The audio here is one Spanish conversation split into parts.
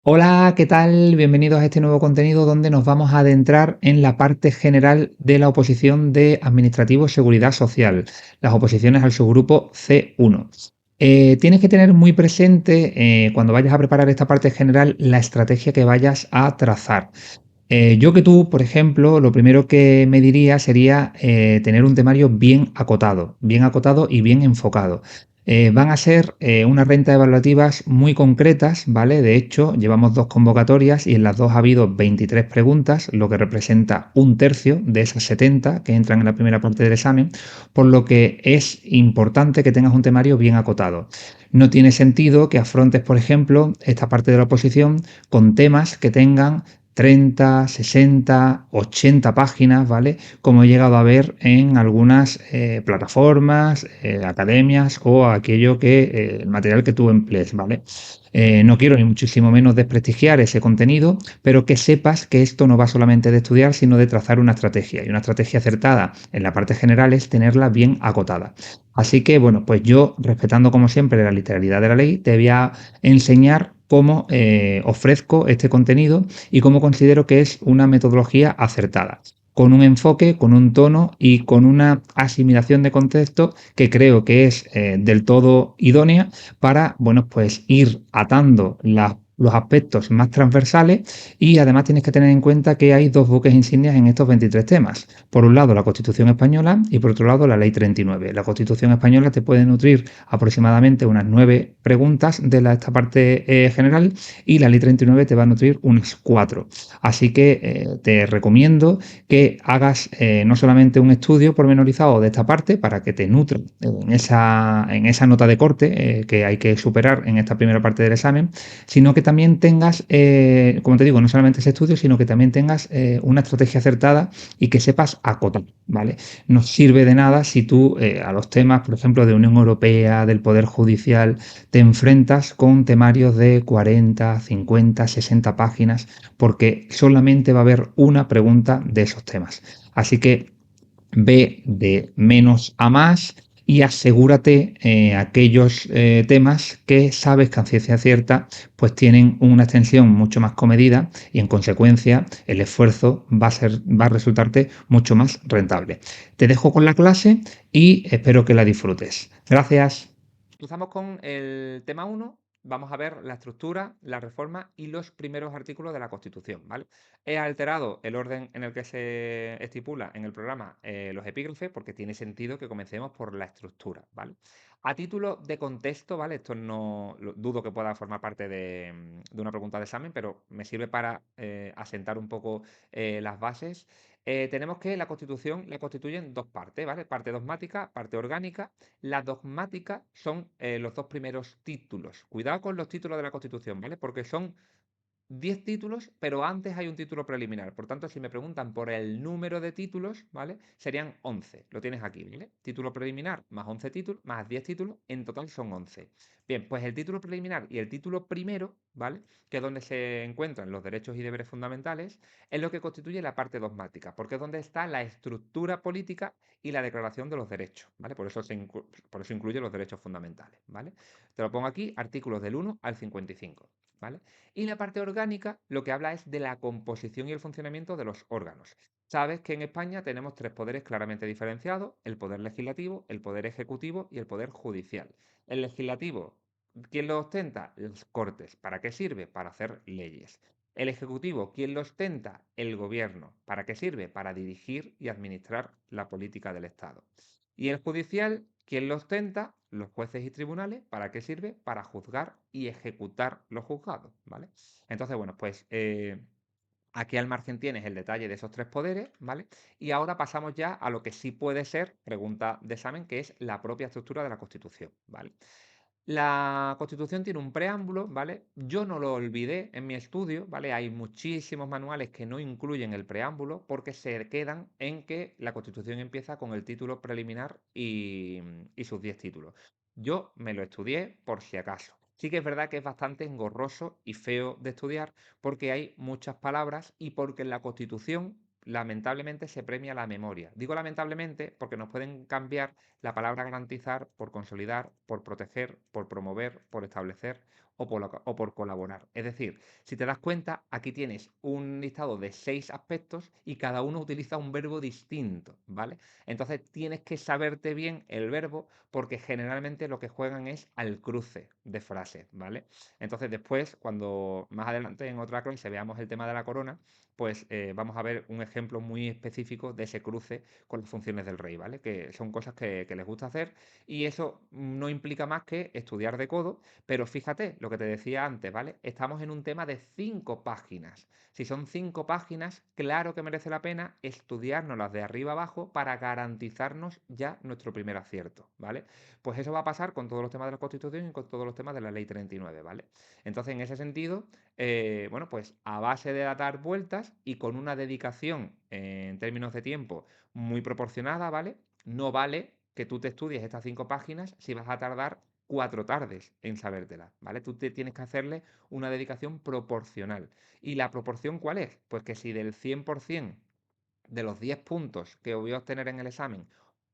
Hola, ¿qué tal? Bienvenidos a este nuevo contenido donde nos vamos a adentrar en la parte general de la oposición de Administrativo Seguridad Social, las oposiciones al subgrupo C1. Tienes que tener muy presente cuando vayas a preparar esta parte general la estrategia que vayas a trazar. Yo que tú, por ejemplo, lo primero que me diría sería tener un temario bien acotado y bien enfocado. Van a ser unas rentas evaluativas muy concretas, ¿vale? De hecho, llevamos dos convocatorias y en las dos ha habido 23 preguntas, lo que representa un tercio de esas 70 que entran en la primera parte del examen, por lo que es importante que tengas un temario bien acotado. No tiene sentido que afrontes, por ejemplo, esta parte de la oposición con temas que tengan 30, 60, 80 páginas, ¿vale? Como he llegado a ver en algunas plataformas, academias o aquello el material que tú emplees, ¿vale? No quiero ni muchísimo menos desprestigiar ese contenido, pero que sepas que esto no va solamente de estudiar, sino de trazar una estrategia. Y una estrategia acertada en la parte general es tenerla bien acotada. Así que, bueno, pues yo, respetando como siempre la literalidad de la ley, te voy a enseñar cómo ofrezco este contenido y cómo considero que es una metodología acertada, con un enfoque, con un tono y con una asimilación de concepto que creo que es del todo idónea para, bueno, pues ir atando los aspectos más transversales y además tienes que tener en cuenta que hay dos buques insignias en estos 23 temas. Por un lado la Constitución española y por otro lado la Ley 39. La Constitución española te puede nutrir aproximadamente unas 9 preguntas de esta parte general y la Ley 39 te va a nutrir unas 4. Así que te recomiendo que hagas no solamente un estudio pormenorizado de esta parte para que te nutra en esa nota de corte que hay que superar en esta primera parte del examen, sino que también tengas, como te digo, no solamente ese estudio, sino que también tengas una estrategia acertada y que sepas acotar, ¿vale? No sirve de nada si tú a los temas, por ejemplo, de Unión Europea, del Poder Judicial, te enfrentas con temarios de 40, 50, 60 páginas, porque solamente va a haber una pregunta de esos temas. Así que ve de menos a más y asegúrate aquellos temas que sabes que a ciencia cierta pues tienen una extensión mucho más comedida y en consecuencia el esfuerzo va a resultarte mucho más rentable. Te dejo con la clase y espero que la disfrutes. Gracias. Empezamos con el tema 1. Vamos a ver la estructura, la reforma y los primeros artículos de la Constitución, ¿vale? He alterado el orden en el que se estipula en el programa los epígrafes porque tiene sentido que comencemos por la estructura, ¿vale? A título de contexto, ¿vale? Esto no dudo que pueda formar parte de una pregunta de examen, pero me sirve para asentar un poco las bases. Tenemos que la Constitución la constituyen dos partes, ¿vale? Parte dogmática, parte orgánica. La dogmática son los dos primeros títulos. Cuidado con los títulos de la Constitución, ¿vale? Porque son 10 títulos, pero antes hay un título preliminar. Por tanto, si me preguntan por el número de títulos, ¿vale? Serían 11. Lo tienes aquí, ¿vale? Título preliminar más 11 títulos, más 10 títulos, en total son 11. Bien, pues el título preliminar y el título primero, ¿vale? Que es donde se encuentran los derechos y deberes fundamentales, es lo que constituye la parte dogmática, porque es donde está la estructura política y la declaración de los derechos, ¿vale? Por eso incluye los derechos fundamentales, ¿vale? Te lo pongo aquí, artículos del 1 al 55, ¿vale? Y la parte orgánica lo que habla es de la composición y el funcionamiento de los órganos. Sabes que en España tenemos tres poderes claramente diferenciados: el poder legislativo, el poder ejecutivo y el poder judicial. El legislativo, ¿quién lo ostenta? Las Cortes. ¿Para qué sirve? Para hacer leyes. El ejecutivo, ¿quién lo ostenta? El gobierno. ¿Para qué sirve? Para dirigir y administrar la política del Estado. Y el judicial, ¿quién lo ostenta? Los jueces y tribunales. ¿Para qué sirve? Para juzgar y ejecutar los juzgados, ¿vale? Entonces, bueno, pues aquí al margen tienes el detalle de esos tres poderes, ¿vale? Y ahora pasamos ya a lo que sí puede ser pregunta de examen, que es la propia estructura de la Constitución, ¿vale? La Constitución tiene un preámbulo, ¿vale? Yo no lo olvidé en mi estudio, ¿vale? Hay muchísimos manuales que no incluyen el preámbulo porque se quedan en que la Constitución empieza con el título preliminar y sus 10 títulos. Yo me lo estudié por si acaso. Sí que es verdad que es bastante engorroso y feo de estudiar porque hay muchas palabras y porque en la Constitución lamentablemente se premia la memoria. Digo lamentablemente porque nos pueden cambiar la palabra garantizar por consolidar, por proteger, por promover, por establecer o por colaborar. Es decir, si te das cuenta, aquí tienes un listado de 6 aspectos y cada uno utiliza un verbo distinto, ¿vale? Entonces tienes que saberte bien el verbo porque generalmente lo que juegan es al cruce de frases, ¿vale? Entonces después, cuando más adelante en otra clase veamos el tema de la corona, pues vamos a ver un ejemplo muy específico de ese cruce con las funciones del rey, ¿vale? Que son cosas que les gusta hacer y eso no implica más que estudiar de codo, pero fíjate lo que te decía antes, ¿vale? Estamos en un tema de 5 páginas. Si son 5 páginas, claro que merece la pena estudiárnoslas de arriba abajo para garantizarnos ya nuestro primer acierto, ¿vale? Pues eso va a pasar con todos los temas de la Constitución y con todos los temas de la Ley 39, ¿vale? Entonces, en ese sentido, bueno, pues a base de dar vueltas y con una dedicación en términos de tiempo muy proporcionada, ¿vale? No vale que tú te estudies estas 5 páginas si vas a tardar 4 tardes en sabértelas, ¿vale? Tú te tienes que hacerle una dedicación proporcional. ¿Y la proporción cuál es? Pues que si del 100% de los 10 puntos que voy a obtener en el examen,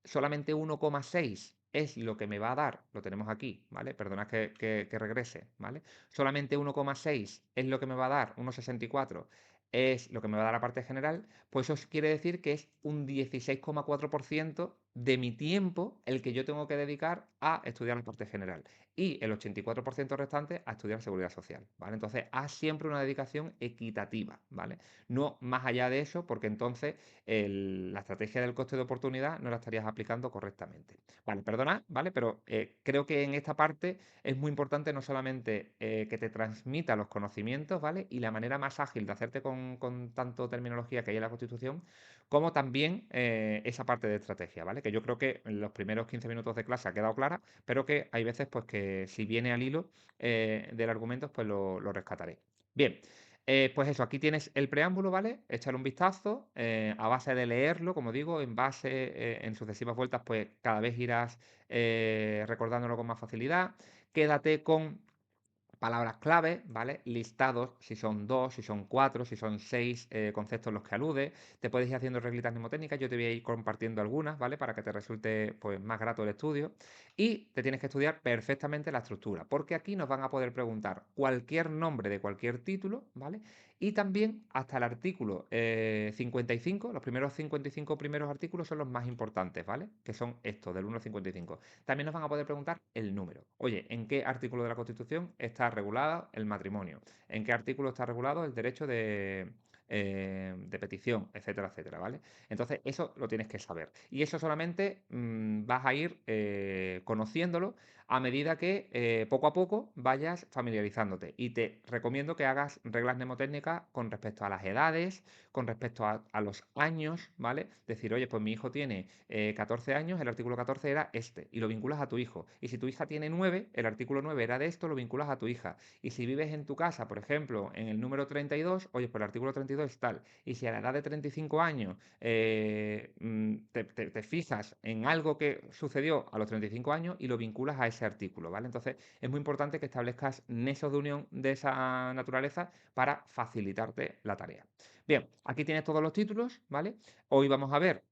solamente 1,6 es lo que me va a dar, lo tenemos aquí, ¿vale? Perdona que regrese, ¿vale? Solamente 1,6 es lo que me va a dar, 1,64 es lo que me va a dar la parte general, pues eso quiere decir que es un 16,4% de mi tiempo el que yo tengo que dedicar a estudiar la parte general y el 84% restante a estudiar seguridad social, ¿vale? Entonces, haz siempre una dedicación equitativa, ¿vale? No más allá de eso, porque entonces la estrategia del coste de oportunidad no la estarías aplicando correctamente. Vale, perdona, ¿vale? Pero creo que en esta parte es muy importante no solamente que te transmita los conocimientos, ¿vale? Y la manera más ágil de hacerte con tanto terminología que hay en la Constitución, como también esa parte de estrategia, ¿vale? Que yo creo que en los primeros 15 minutos de clase ha quedado clara, pero que hay veces pues que si viene al hilo del argumento, pues lo rescataré. Bien, pues eso, aquí tienes el preámbulo, ¿vale? Échale un vistazo, a base de leerlo, como digo, en base, en sucesivas vueltas, pues cada vez irás recordándolo con más facilidad. Quédate con palabras clave, ¿vale? Listados, si son 2, si son 4, si son 6 conceptos los que alude. Te puedes ir haciendo reglitas mnemotécnicas, yo te voy a ir compartiendo algunas, ¿vale? Para que te resulte pues, más grato el estudio. Y te tienes que estudiar perfectamente la estructura, porque aquí nos van a poder preguntar cualquier nombre de cualquier título, ¿vale? Y también hasta el artículo 55, los primeros 55 primeros artículos son los más importantes, ¿vale? Que son estos, del 1 al 55. También nos van a poder preguntar el número. Oye, ¿en qué artículo de la Constitución está regulado el matrimonio? ¿En qué artículo está regulado el derecho de petición, etcétera, etcétera, ¿vale? Entonces, eso lo tienes que saber. Y eso solamente vas a ir conociéndolo a medida que poco a poco vayas familiarizándote. Y te recomiendo que hagas reglas mnemotécnicas con respecto a las edades, con respecto a los años, ¿vale? Decir, oye, pues mi hijo tiene 14 años, el artículo 14 era este, y lo vinculas a tu hijo. Y si tu hija tiene 9, el artículo 9 era de esto, lo vinculas a tu hija. Y si vives en tu casa, por ejemplo, en el número 32, oye, pues el artículo 32 es tal. Y si a la edad de 35 años te fijas en algo que sucedió a los 35 años y lo vinculas a ese artículo, ¿vale? Entonces, es muy importante que establezcas nexos de unión de esa naturaleza para facilitarte la tarea. Bien, aquí tienes todos los títulos, ¿vale? Hoy vamos a ver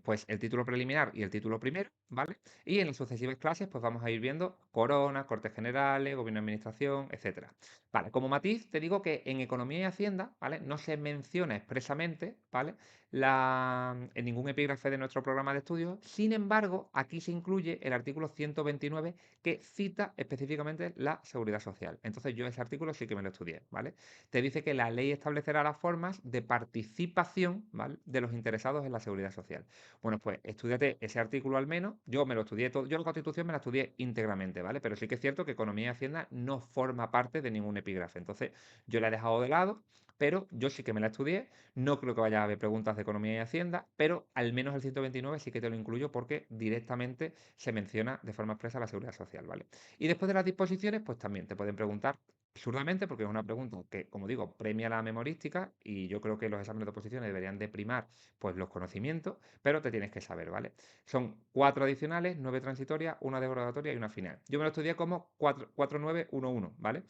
pues el título preliminar y el título primero, ¿vale? Y en las sucesivas clases, pues vamos a ir viendo coronas, cortes generales, gobierno de administración, etcétera. Vale, como matiz, te digo que en economía y hacienda, ¿vale? No se menciona expresamente, ¿vale? En ningún epígrafe de nuestro programa de estudios. Sin embargo, aquí se incluye el artículo 129 que cita específicamente la seguridad social. Entonces, yo ese artículo sí que me lo estudié, ¿vale? Te dice que la ley establecerá las formas de participación, ¿vale? De los interesados en la seguridad social. Bueno, pues estudiate ese artículo al menos. Yo me lo estudié todo. Yo la Constitución me la estudié íntegramente, ¿vale? Pero sí que es cierto que Economía y Hacienda no forma parte de ningún epígrafe. Entonces, yo la he dejado de lado, pero yo sí que me la estudié. No creo que vaya a haber preguntas de Economía y Hacienda, pero al menos el 129 sí que te lo incluyo porque directamente se menciona de forma expresa la seguridad social, ¿vale? Y después de las disposiciones, pues también te pueden preguntar absurdamente, porque es una pregunta que, como digo, premia la memorística y yo creo que los exámenes de oposiciones deberían de primar pues, los conocimientos, pero te tienes que saber, ¿vale? Son 4 adicionales, 9 transitorias, una derogatoria y una final. Yo me lo estudié como 4, 9, 1, 1, ¿vale?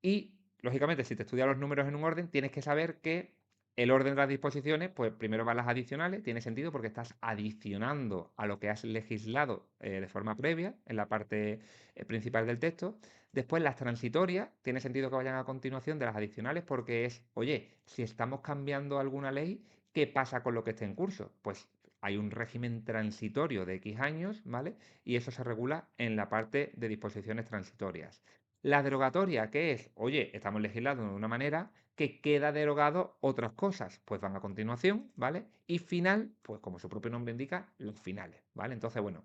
Y, lógicamente, si te estudias los números en un orden, tienes que saber que El orden de las disposiciones, pues primero van las adicionales, tiene sentido porque estás adicionando a lo que has legislado de forma previa en la parte principal del texto. Después las transitorias, tiene sentido que vayan a continuación de las adicionales porque es, oye, si estamos cambiando alguna ley, ¿qué pasa con lo que esté en curso? Pues hay un régimen transitorio de X años, ¿vale? Y eso se regula en la parte de disposiciones transitorias. La derogatoria, ¿qué es? Oye, estamos legislando de una manera que queda derogado otras cosas, pues van a continuación, ¿vale? Y final, pues como su propio nombre indica, los finales, ¿vale? Entonces, bueno,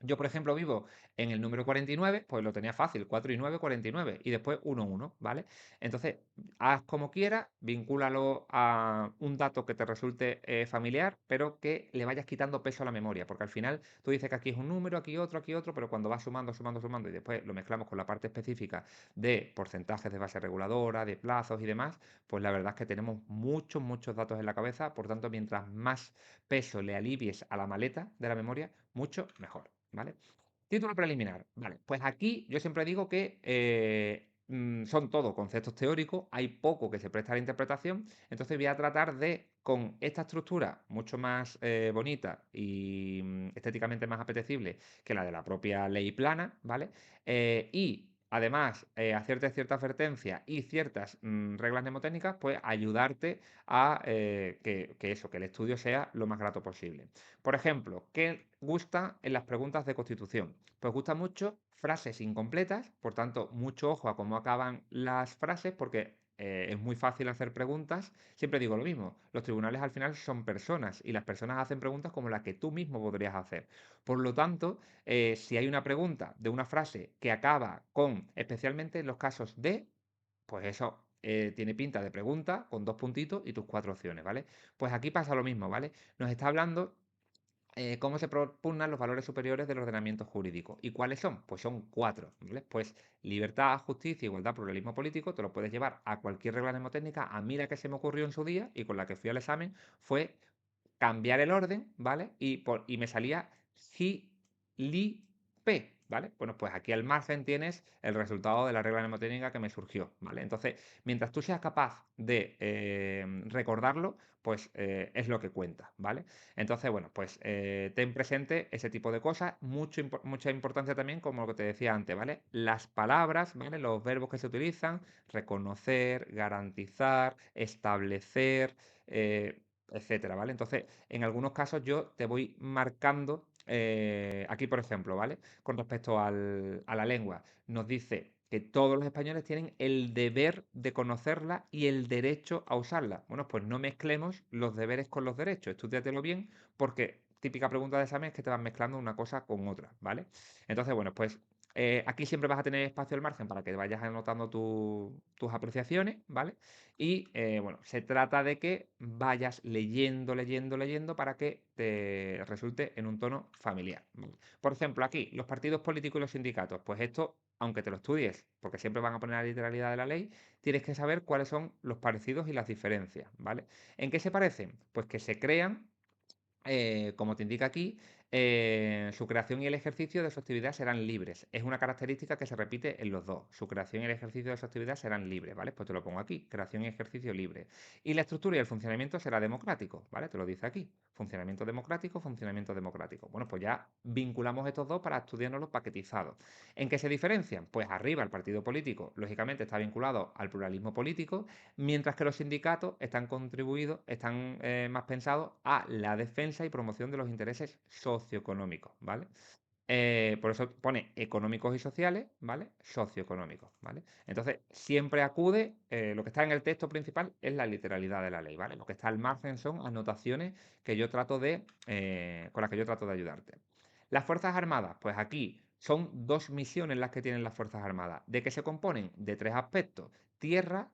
yo, por ejemplo, vivo en el número 49, pues lo tenía fácil, 4 y 9, 49, y después 1, 1, ¿vale? Entonces, haz como quieras, vincúlalo a un dato que te resulte familiar, pero que le vayas quitando peso a la memoria, porque al final tú dices que aquí es un número, aquí otro, pero cuando vas sumando, sumando, sumando, y después lo mezclamos con la parte específica de porcentajes de base reguladora, de plazos y demás, pues la verdad es que tenemos muchos, muchos datos en la cabeza, por tanto, mientras más peso le alivies a la maleta de la memoria, mucho mejor. ¿Vale? Título preliminar. Vale, pues aquí yo siempre digo que son todo conceptos teóricos, hay poco que se presta a la interpretación, entonces voy a tratar de, con esta estructura mucho más bonita y estéticamente más apetecible que la de la propia ley plana, ¿vale? Y además hacerte cierta advertencia y ciertas reglas mnemotécnicas, pues ayudarte a que el estudio sea lo más grato posible. Por ejemplo, ¿qué gusta en las preguntas de constitución? Pues gusta mucho frases incompletas, por tanto, mucho ojo a cómo acaban las frases, porque es muy fácil hacer preguntas. Siempre digo lo mismo, los tribunales al final son personas y las personas hacen preguntas como las que tú mismo podrías hacer. Por lo tanto, si hay una pregunta de una frase que acaba con, especialmente en los casos de, pues eso tiene pinta de pregunta con dos puntitos y tus cuatro opciones, ¿vale? Pues aquí pasa lo mismo, ¿vale? Nos está hablando cómo se propugnan los valores superiores del ordenamiento jurídico. ¿Y cuáles son? Pues son cuatro, ¿vale? Pues libertad, justicia, igualdad, pluralismo político, te lo puedes llevar a cualquier regla mnemotécnica. A mí la que se me ocurrió en su día y con la que fui al examen fue cambiar el orden, ¿vale? Y me salía gi, li, pe, ¿vale? Bueno, pues aquí al margen tienes el resultado de la regla mnemotécnica que me surgió, ¿vale? Entonces, mientras tú seas capaz de recordarlo, pues es lo que cuenta, ¿vale? Entonces, bueno, pues ten presente ese tipo de cosas, mucha importancia también, como lo que te decía antes, ¿vale? Las palabras, ¿vale? Los verbos que se utilizan, reconocer, garantizar, establecer, etcétera, ¿vale? Entonces, en algunos casos yo te voy marcando, aquí por ejemplo, ¿vale? Con respecto a la lengua, nos dice que todos los españoles tienen el deber de conocerla y el derecho a usarla. Bueno, pues no mezclemos los deberes con los derechos, estúdiatelo bien, porque típica pregunta de examen es que te vas mezclando una cosa con otra, ¿vale? Entonces, bueno, pues aquí siempre vas a tener espacio al margen para que vayas anotando tus apreciaciones, ¿vale? Y bueno, se trata de que vayas leyendo, leyendo, leyendo para que te resulte en un tono familiar, ¿vale? Por ejemplo, aquí, los partidos políticos y los sindicatos, pues esto, aunque te lo estudies, porque siempre van a poner la literalidad de la ley, tienes que saber cuáles son los parecidos y las diferencias, ¿vale? ¿En qué se parecen? Pues que se crean como te indica aquí, su creación y el ejercicio de su actividad serán libres. Es una característica que se repite en los dos. Su creación y el ejercicio de su actividad serán libres, ¿vale? Pues te lo pongo aquí, creación y ejercicio libre. Y la estructura y el funcionamiento será democrático, ¿vale? Te lo dice aquí. Funcionamiento democrático, funcionamiento democrático. Bueno, pues ya vinculamos estos dos para estudiarnos paquetizados. ¿En qué se diferencian? Pues arriba el partido político, lógicamente, está vinculado al pluralismo político, mientras que los sindicatos están más pensados a la defensa y promoción de los intereses socioeconómicos, ¿vale? Por eso pone económicos y sociales, ¿vale? Socioeconómicos, ¿vale? Entonces, siempre acude, lo que está en el texto principal es la literalidad de la ley, ¿vale? Lo que está al margen son anotaciones que yo trato con las que yo trato de ayudarte. Las Fuerzas Armadas, pues aquí son dos misiones las que tienen las Fuerzas Armadas. ¿De qué se componen? De tres aspectos: tierra,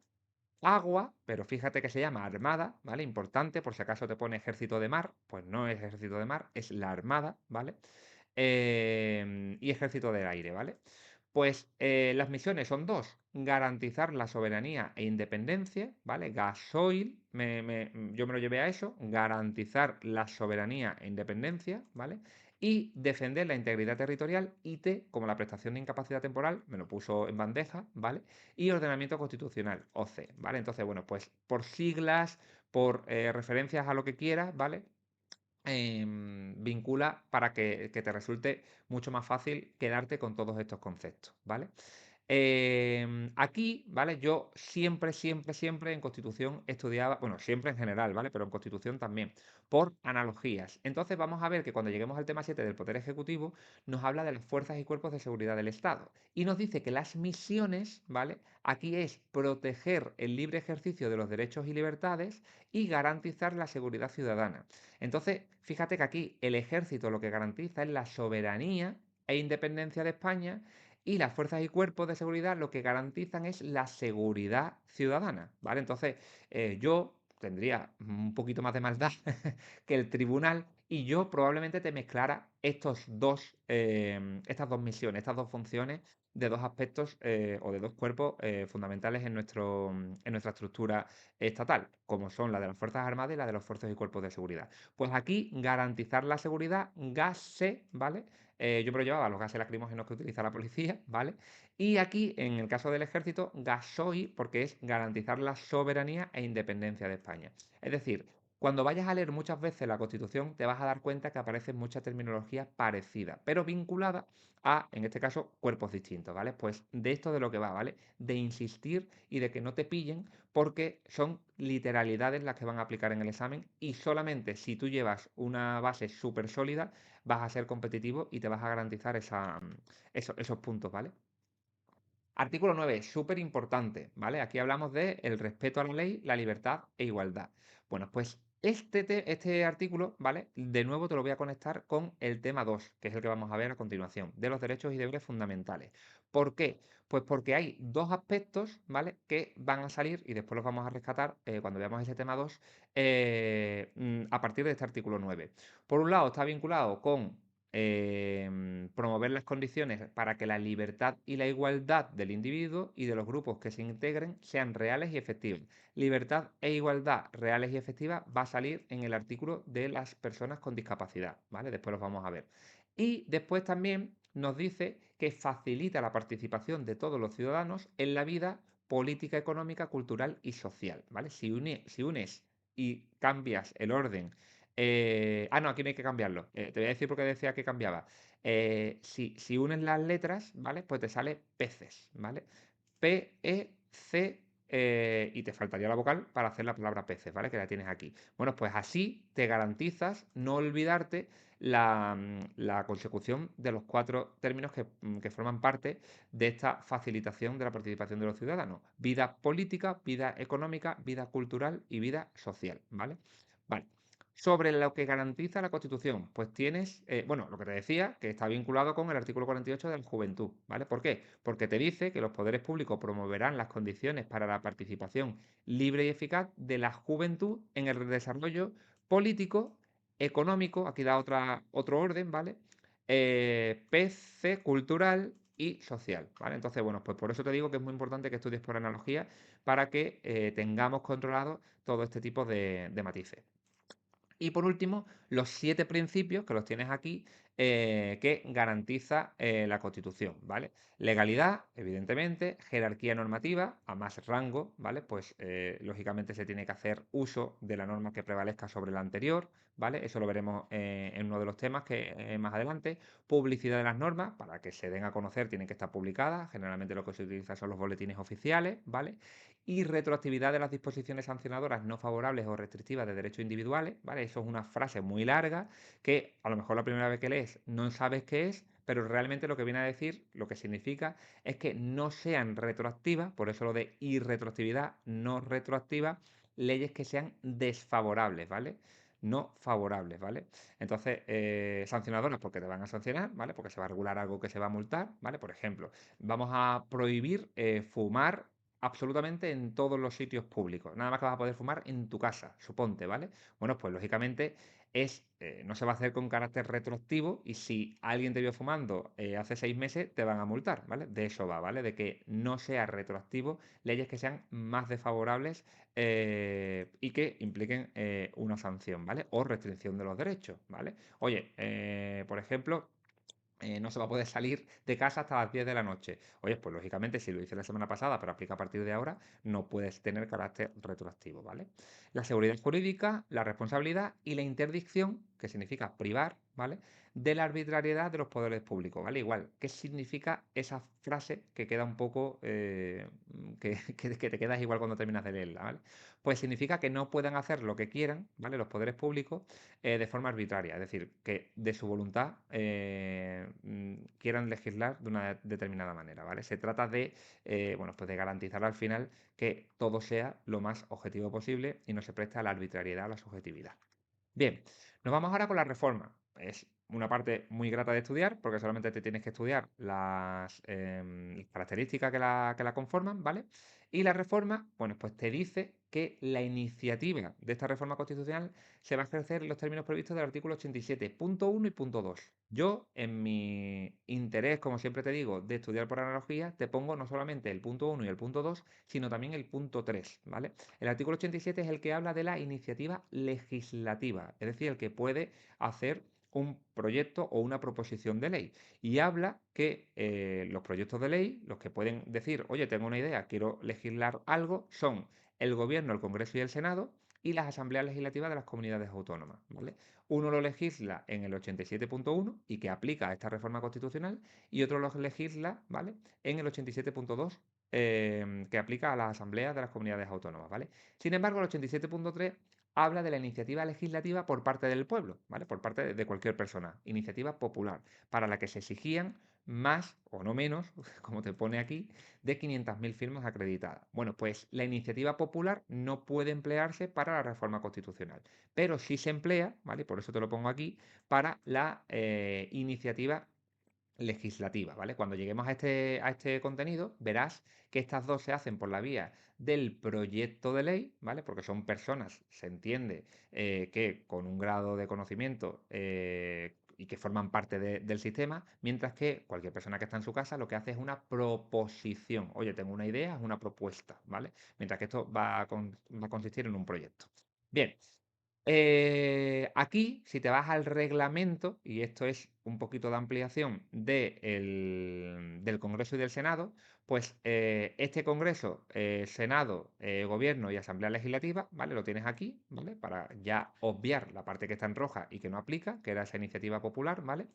agua, pero fíjate que se llama armada, ¿vale? Importante, por si acaso te pone ejército de mar, pues no es ejército de mar, es la armada, ¿vale? Y ejército del aire, ¿vale? Pues las misiones son dos: garantizar la soberanía e independencia, ¿vale? Gasoil, yo me lo llevé a eso, garantizar la soberanía e independencia, ¿vale? Y defender la integridad territorial, IT, como la prestación de incapacidad temporal, me lo puso en bandeja, ¿vale? Y ordenamiento constitucional, OC, ¿vale? Entonces, bueno, pues por siglas, por referencias a lo que quieras, ¿vale? Vincula para que te resulte mucho más fácil quedarte con todos estos conceptos, ¿vale? Aquí, ¿vale? Yo siempre, siempre, siempre en Constitución estudiaba, bueno, siempre en general, ¿vale? Pero en Constitución también, por analogías. Entonces vamos a ver que cuando lleguemos al tema 7 del Poder Ejecutivo, nos habla de las fuerzas y cuerpos de seguridad del Estado. Y nos dice que las misiones, ¿vale? Aquí es proteger el libre ejercicio de los derechos y libertades y garantizar la seguridad ciudadana. Entonces, fíjate que aquí el ejército lo que garantiza es la soberanía e independencia de España y las fuerzas y cuerpos de seguridad lo que garantizan es la seguridad ciudadana, ¿vale? Entonces, yo tendría un poquito más de maldad que el tribunal y yo probablemente te mezclara estas dos misiones, estas dos funciones de dos aspectos o de dos cuerpos fundamentales en nuestra estructura estatal, como son la de las Fuerzas Armadas y la de los fuerzas y cuerpos de seguridad. Pues aquí garantizar la seguridad, GASE, ¿vale? Yo me lo llevaba a los gases lacrimógenos que utiliza la policía, ¿vale? Y aquí, en el caso del ejército, GASOI, porque es garantizar la soberanía e independencia de España. Es decir, cuando vayas a leer muchas veces la Constitución, te vas a dar cuenta que aparece mucha terminología parecida, pero vinculada a, en este caso, cuerpos distintos, ¿vale? Pues de esto de lo que va, ¿vale? De insistir y de que no te pillen porque son literalidades las que van a aplicar en el examen y solamente si tú llevas una base súper sólida vas a ser competitivo y te vas a garantizar esos puntos, ¿vale? Artículo 9, súper importante, ¿vale? Aquí hablamos de el respeto a la ley, la libertad e igualdad. Bueno, pues este artículo, ¿vale? De nuevo te lo voy a conectar con el tema 2, que es el que vamos a ver a continuación, de los derechos y deberes fundamentales. ¿Por qué? Pues porque hay dos aspectos, ¿vale? Que van a salir y después los vamos a rescatar cuando veamos ese tema 2 a partir de este artículo 9. Por un lado, está vinculado con promover las condiciones para que la libertad y la igualdad del individuo y de los grupos que se integren sean reales y efectivas. Libertad e igualdad reales y efectivas va a salir en el artículo de las personas con discapacidad, ¿vale? Después los vamos a ver. Y después también nos dice que facilita la participación de todos los ciudadanos en la vida política, económica, cultural y social, ¿vale? Si unes y cambias el orden no, aquí no hay que cambiarlo. Te voy a decir por qué decía que cambiaba. Si unes las letras, ¿vale? Pues te sale peces, ¿vale? P-E-C y te faltaría la vocal para hacer la palabra peces, ¿vale? Que la tienes aquí. Bueno, pues así te garantizas no olvidarte la consecución de los cuatro términos que forman parte de esta facilitación de la participación de los ciudadanos. Vida política, vida económica, vida cultural y vida social, ¿vale? Vale. Sobre lo que garantiza la Constitución, pues tienes, bueno, lo que te decía, que está vinculado con el artículo 48 de la juventud, ¿vale? ¿Por qué? Porque te dice que los poderes públicos promoverán las condiciones para la participación libre y eficaz de la juventud en el desarrollo político, económico, aquí da otro orden, ¿vale? PC, cultural y social, ¿vale? Entonces, bueno, pues por eso te digo que es muy importante que estudies por analogía para que tengamos controlado todo este tipo de matices. Y por último, los 7 principios que los tienes aquí que garantiza la Constitución, ¿vale? Legalidad, evidentemente, jerarquía normativa, a más rango, ¿vale? Pues lógicamente se tiene que hacer uso de la norma que prevalezca sobre la anterior, ¿vale? Eso lo veremos en uno de los temas que más adelante. Publicidad de las normas, para que se den a conocer, tienen que estar publicadas. Generalmente lo que se utiliza son los boletines oficiales, ¿vale? Y retroactividad de las disposiciones sancionadoras no favorables o restrictivas de derechos individuales, ¿vale? Eso es una frase muy larga que a lo mejor la primera vez que lees no sabes qué es, pero realmente lo que viene a decir, lo que significa es que no sean retroactivas, por eso lo de irretroactividad, no retroactiva, leyes que sean desfavorables, ¿vale? No favorables, ¿vale? Entonces, sancionadoras porque te van a sancionar, ¿vale? Porque se va a regular algo que se va a multar, ¿vale? Por ejemplo, vamos a prohibir fumar absolutamente en todos los sitios públicos. Nada más que vas a poder fumar en tu casa, suponte, ¿vale? Bueno, pues lógicamente no se va a hacer con carácter retroactivo y si alguien te vio fumando hace 6 meses, te van a multar, ¿vale? De eso va, ¿vale? De que no sea retroactivo, leyes que sean más desfavorables y que impliquen una sanción, ¿vale? O restricción de los derechos, ¿vale? Oye, por ejemplo, no se va a poder salir de casa hasta las 10 de la noche. Oye, pues lógicamente, si lo hice la semana pasada, pero aplica a partir de ahora, no puedes tener carácter retroactivo, ¿vale? La seguridad jurídica, la responsabilidad y la interdicción, que significa privar, ¿vale? De la arbitrariedad de los poderes públicos, ¿vale? Igual, ¿qué significa esa frase que queda un poco, que te quedas igual cuando terminas de leerla, ¿vale? Pues significa que no puedan hacer lo que quieran, ¿vale? Los poderes públicos de forma arbitraria, es decir, que de su voluntad quieran legislar de una determinada manera, ¿vale? Se trata de, bueno, pues de garantizar al final que todo sea lo más objetivo posible y no se preste a la arbitrariedad, a la subjetividad. Bien, nos vamos ahora con la reforma. Es una parte muy grata de estudiar porque solamente te tienes que estudiar las características que la conforman, ¿vale? Y la reforma, bueno, pues te dice que la iniciativa de esta reforma constitucional se va a ejercer en los términos previstos del artículo 87.1 y punto 2. Yo, en mi interés, como siempre te digo, de estudiar por analogía, te pongo no solamente el punto 1 y el punto 2, sino también el punto 3, ¿vale? El artículo 87 es el que habla de la iniciativa legislativa, es decir, el que puede hacer un proyecto o una proposición de ley. Y habla que los proyectos de ley, los que pueden decir, oye, tengo una idea, quiero legislar algo, son el Gobierno, el Congreso y el Senado y las asambleas legislativas de las comunidades autónomas, ¿vale? Uno lo legisla en el 87.1 y que aplica a esta reforma constitucional y otro lo legisla, ¿vale? En el 87.2 que aplica a las asambleas de las comunidades autónomas, ¿vale? Sin embargo, el 87.3 habla de la iniciativa legislativa por parte del pueblo, ¿vale? Por parte de cualquier persona, iniciativa popular, para la que se exigían más o no menos, como te pone aquí, de 500.000 firmas acreditadas. Bueno, pues la iniciativa popular no puede emplearse para la reforma constitucional, pero sí se emplea, ¿vale? Por eso te lo pongo aquí, para la iniciativa legislativa, ¿vale? Cuando lleguemos a este contenido, verás que estas dos se hacen por la vía del proyecto de ley, ¿vale? Porque son personas, se entiende, que con un grado de conocimiento y que forman parte del sistema, mientras que cualquier persona que está en su casa lo que hace es una proposición. Oye, tengo una idea, es una propuesta, ¿vale? Mientras que esto va a consistir en un proyecto. Bien, aquí, si te vas al reglamento, y esto es un poquito de ampliación del Congreso y del Senado, pues este Congreso, Senado, Gobierno y Asamblea Legislativa, ¿vale? Lo tienes aquí, ¿vale? Para ya obviar la parte que está en roja y que no aplica, que era esa iniciativa popular, ¿vale?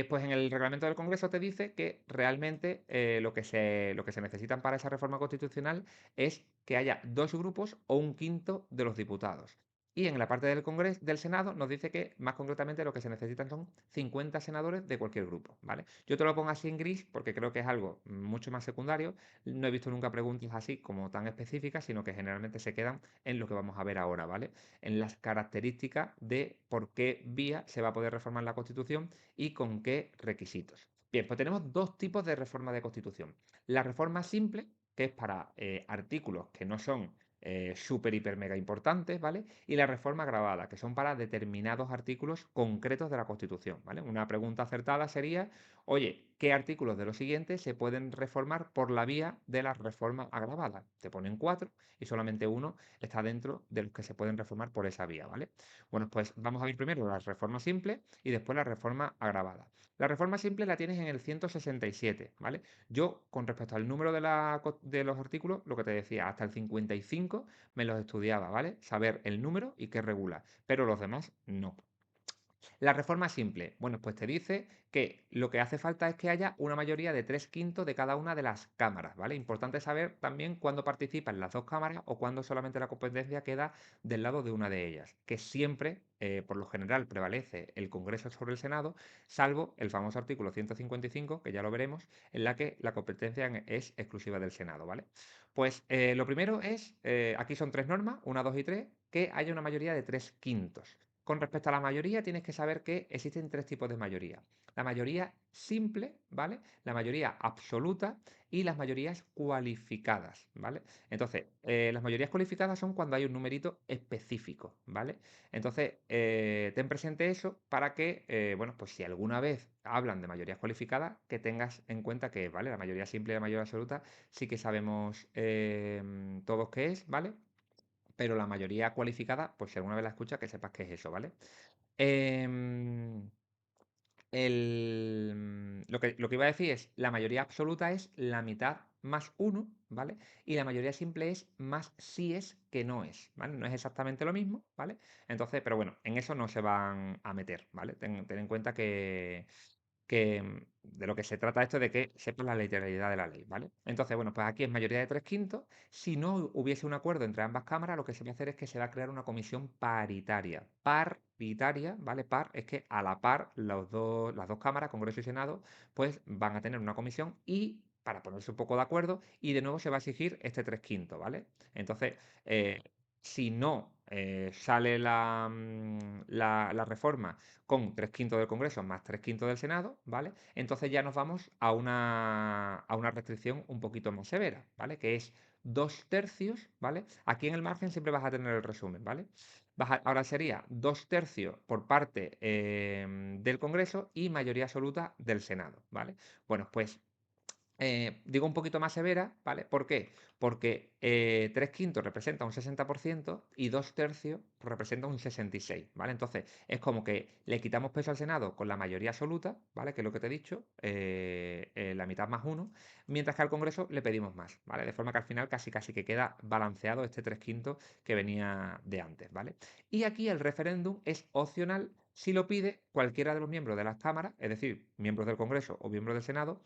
Pues en el reglamento del Congreso te dice que realmente lo que se necesitan para esa reforma constitucional es que haya dos grupos o un quinto de los diputados. Y en la parte del Congreso, del Senado, nos dice que más concretamente lo que se necesitan son 50 senadores de cualquier grupo, ¿vale? Yo te lo pongo así en gris porque creo que es algo mucho más secundario. No he visto nunca preguntas así como tan específicas, sino que generalmente se quedan en lo que vamos a ver ahora, ¿vale? En las características de por qué vía se va a poder reformar la Constitución y con qué requisitos. Bien, pues tenemos dos tipos de reforma de Constitución. La reforma simple, que es para artículos que no son súper, hiper, mega importantes, ¿vale? Y la reforma agravada, que son para determinados artículos concretos de la Constitución, ¿vale? Una pregunta acertada sería, oye, ¿qué artículos de los siguientes se pueden reformar por la vía de la reforma agravada? Te ponen cuatro y solamente uno está dentro de los que se pueden reformar por esa vía, ¿vale? Bueno, pues vamos a ver primero la reforma simple y después la reforma agravada. La reforma simple la tienes en el 167, ¿vale? Yo, con respecto al número de los artículos, lo que te decía, hasta el 55 me los estudiaba, ¿vale? Saber el número y qué regula, pero los demás no. La reforma simple, bueno, pues te dice que lo que hace falta es que haya una mayoría de 3/5 de cada una de las cámaras, ¿vale? Importante saber también cuándo participan las dos cámaras o cuándo solamente la competencia queda del lado de una de ellas, que siempre, por lo general, prevalece el Congreso sobre el Senado, salvo el famoso artículo 155, que ya lo veremos, en la que la competencia es exclusiva del Senado, ¿vale? Pues lo primero es, aquí son tres normas, una, dos y tres, que haya una mayoría de 3/5. Con respecto a la mayoría, tienes que saber que existen tres tipos de mayoría. La mayoría simple, ¿vale? La mayoría absoluta y las mayorías cualificadas, ¿vale? Entonces, las mayorías cualificadas son cuando hay un numerito específico, ¿vale? Entonces, ten presente eso para que, bueno, pues si alguna vez hablan de mayorías cualificadas, que tengas en cuenta que, ¿vale? La mayoría simple y la mayoría absoluta sí que sabemos todos qué es, ¿vale? Pero la mayoría cualificada, pues si alguna vez la escuchas, que sepas qué es eso, ¿vale? Em, lo que iba a decir es, la mayoría absoluta es la mitad más 1, ¿vale? Y la mayoría simple es más sí es que no es, ¿vale? No es exactamente lo mismo, ¿vale? Entonces, pero bueno, en eso no se van a meter, ¿vale? Ten en cuenta que de lo que se trata esto es de que sepas la literalidad de la ley, ¿vale? Entonces, bueno, pues aquí es mayoría de 3/5. Si no hubiese un acuerdo entre ambas cámaras, lo que se va a hacer es que se va a crear una comisión paritaria. Paritaria, ¿vale? Par es que a la par las dos cámaras, Congreso y Senado, pues van a tener una comisión y para ponerse un poco de acuerdo y de nuevo se va a exigir este 3/5, ¿vale? Entonces, si no sale la reforma con 3/5 del Congreso más 3/5 del Senado, ¿vale? Entonces ya nos vamos a una restricción un poquito más severa, ¿vale? Que es 2/3, ¿vale? Aquí en el margen siempre vas a tener el resumen, ¿vale? Ahora sería 2/3 por parte del Congreso y mayoría absoluta del Senado, ¿vale? Bueno, pues digo un poquito más severa, ¿vale? ¿Por qué? Porque 3/5 representa un 60% y 2/3 representa un 66%, ¿vale? Entonces es como que le quitamos peso al Senado con la mayoría absoluta, ¿vale? Que es lo que te he dicho, la mitad más uno, mientras que al Congreso le pedimos más, ¿vale? De forma que al final casi casi que queda balanceado este 3/5 que venía de antes, ¿vale? Y aquí el referéndum es opcional si lo pide cualquiera de los miembros de las cámaras, es decir, miembros del Congreso o miembros del Senado,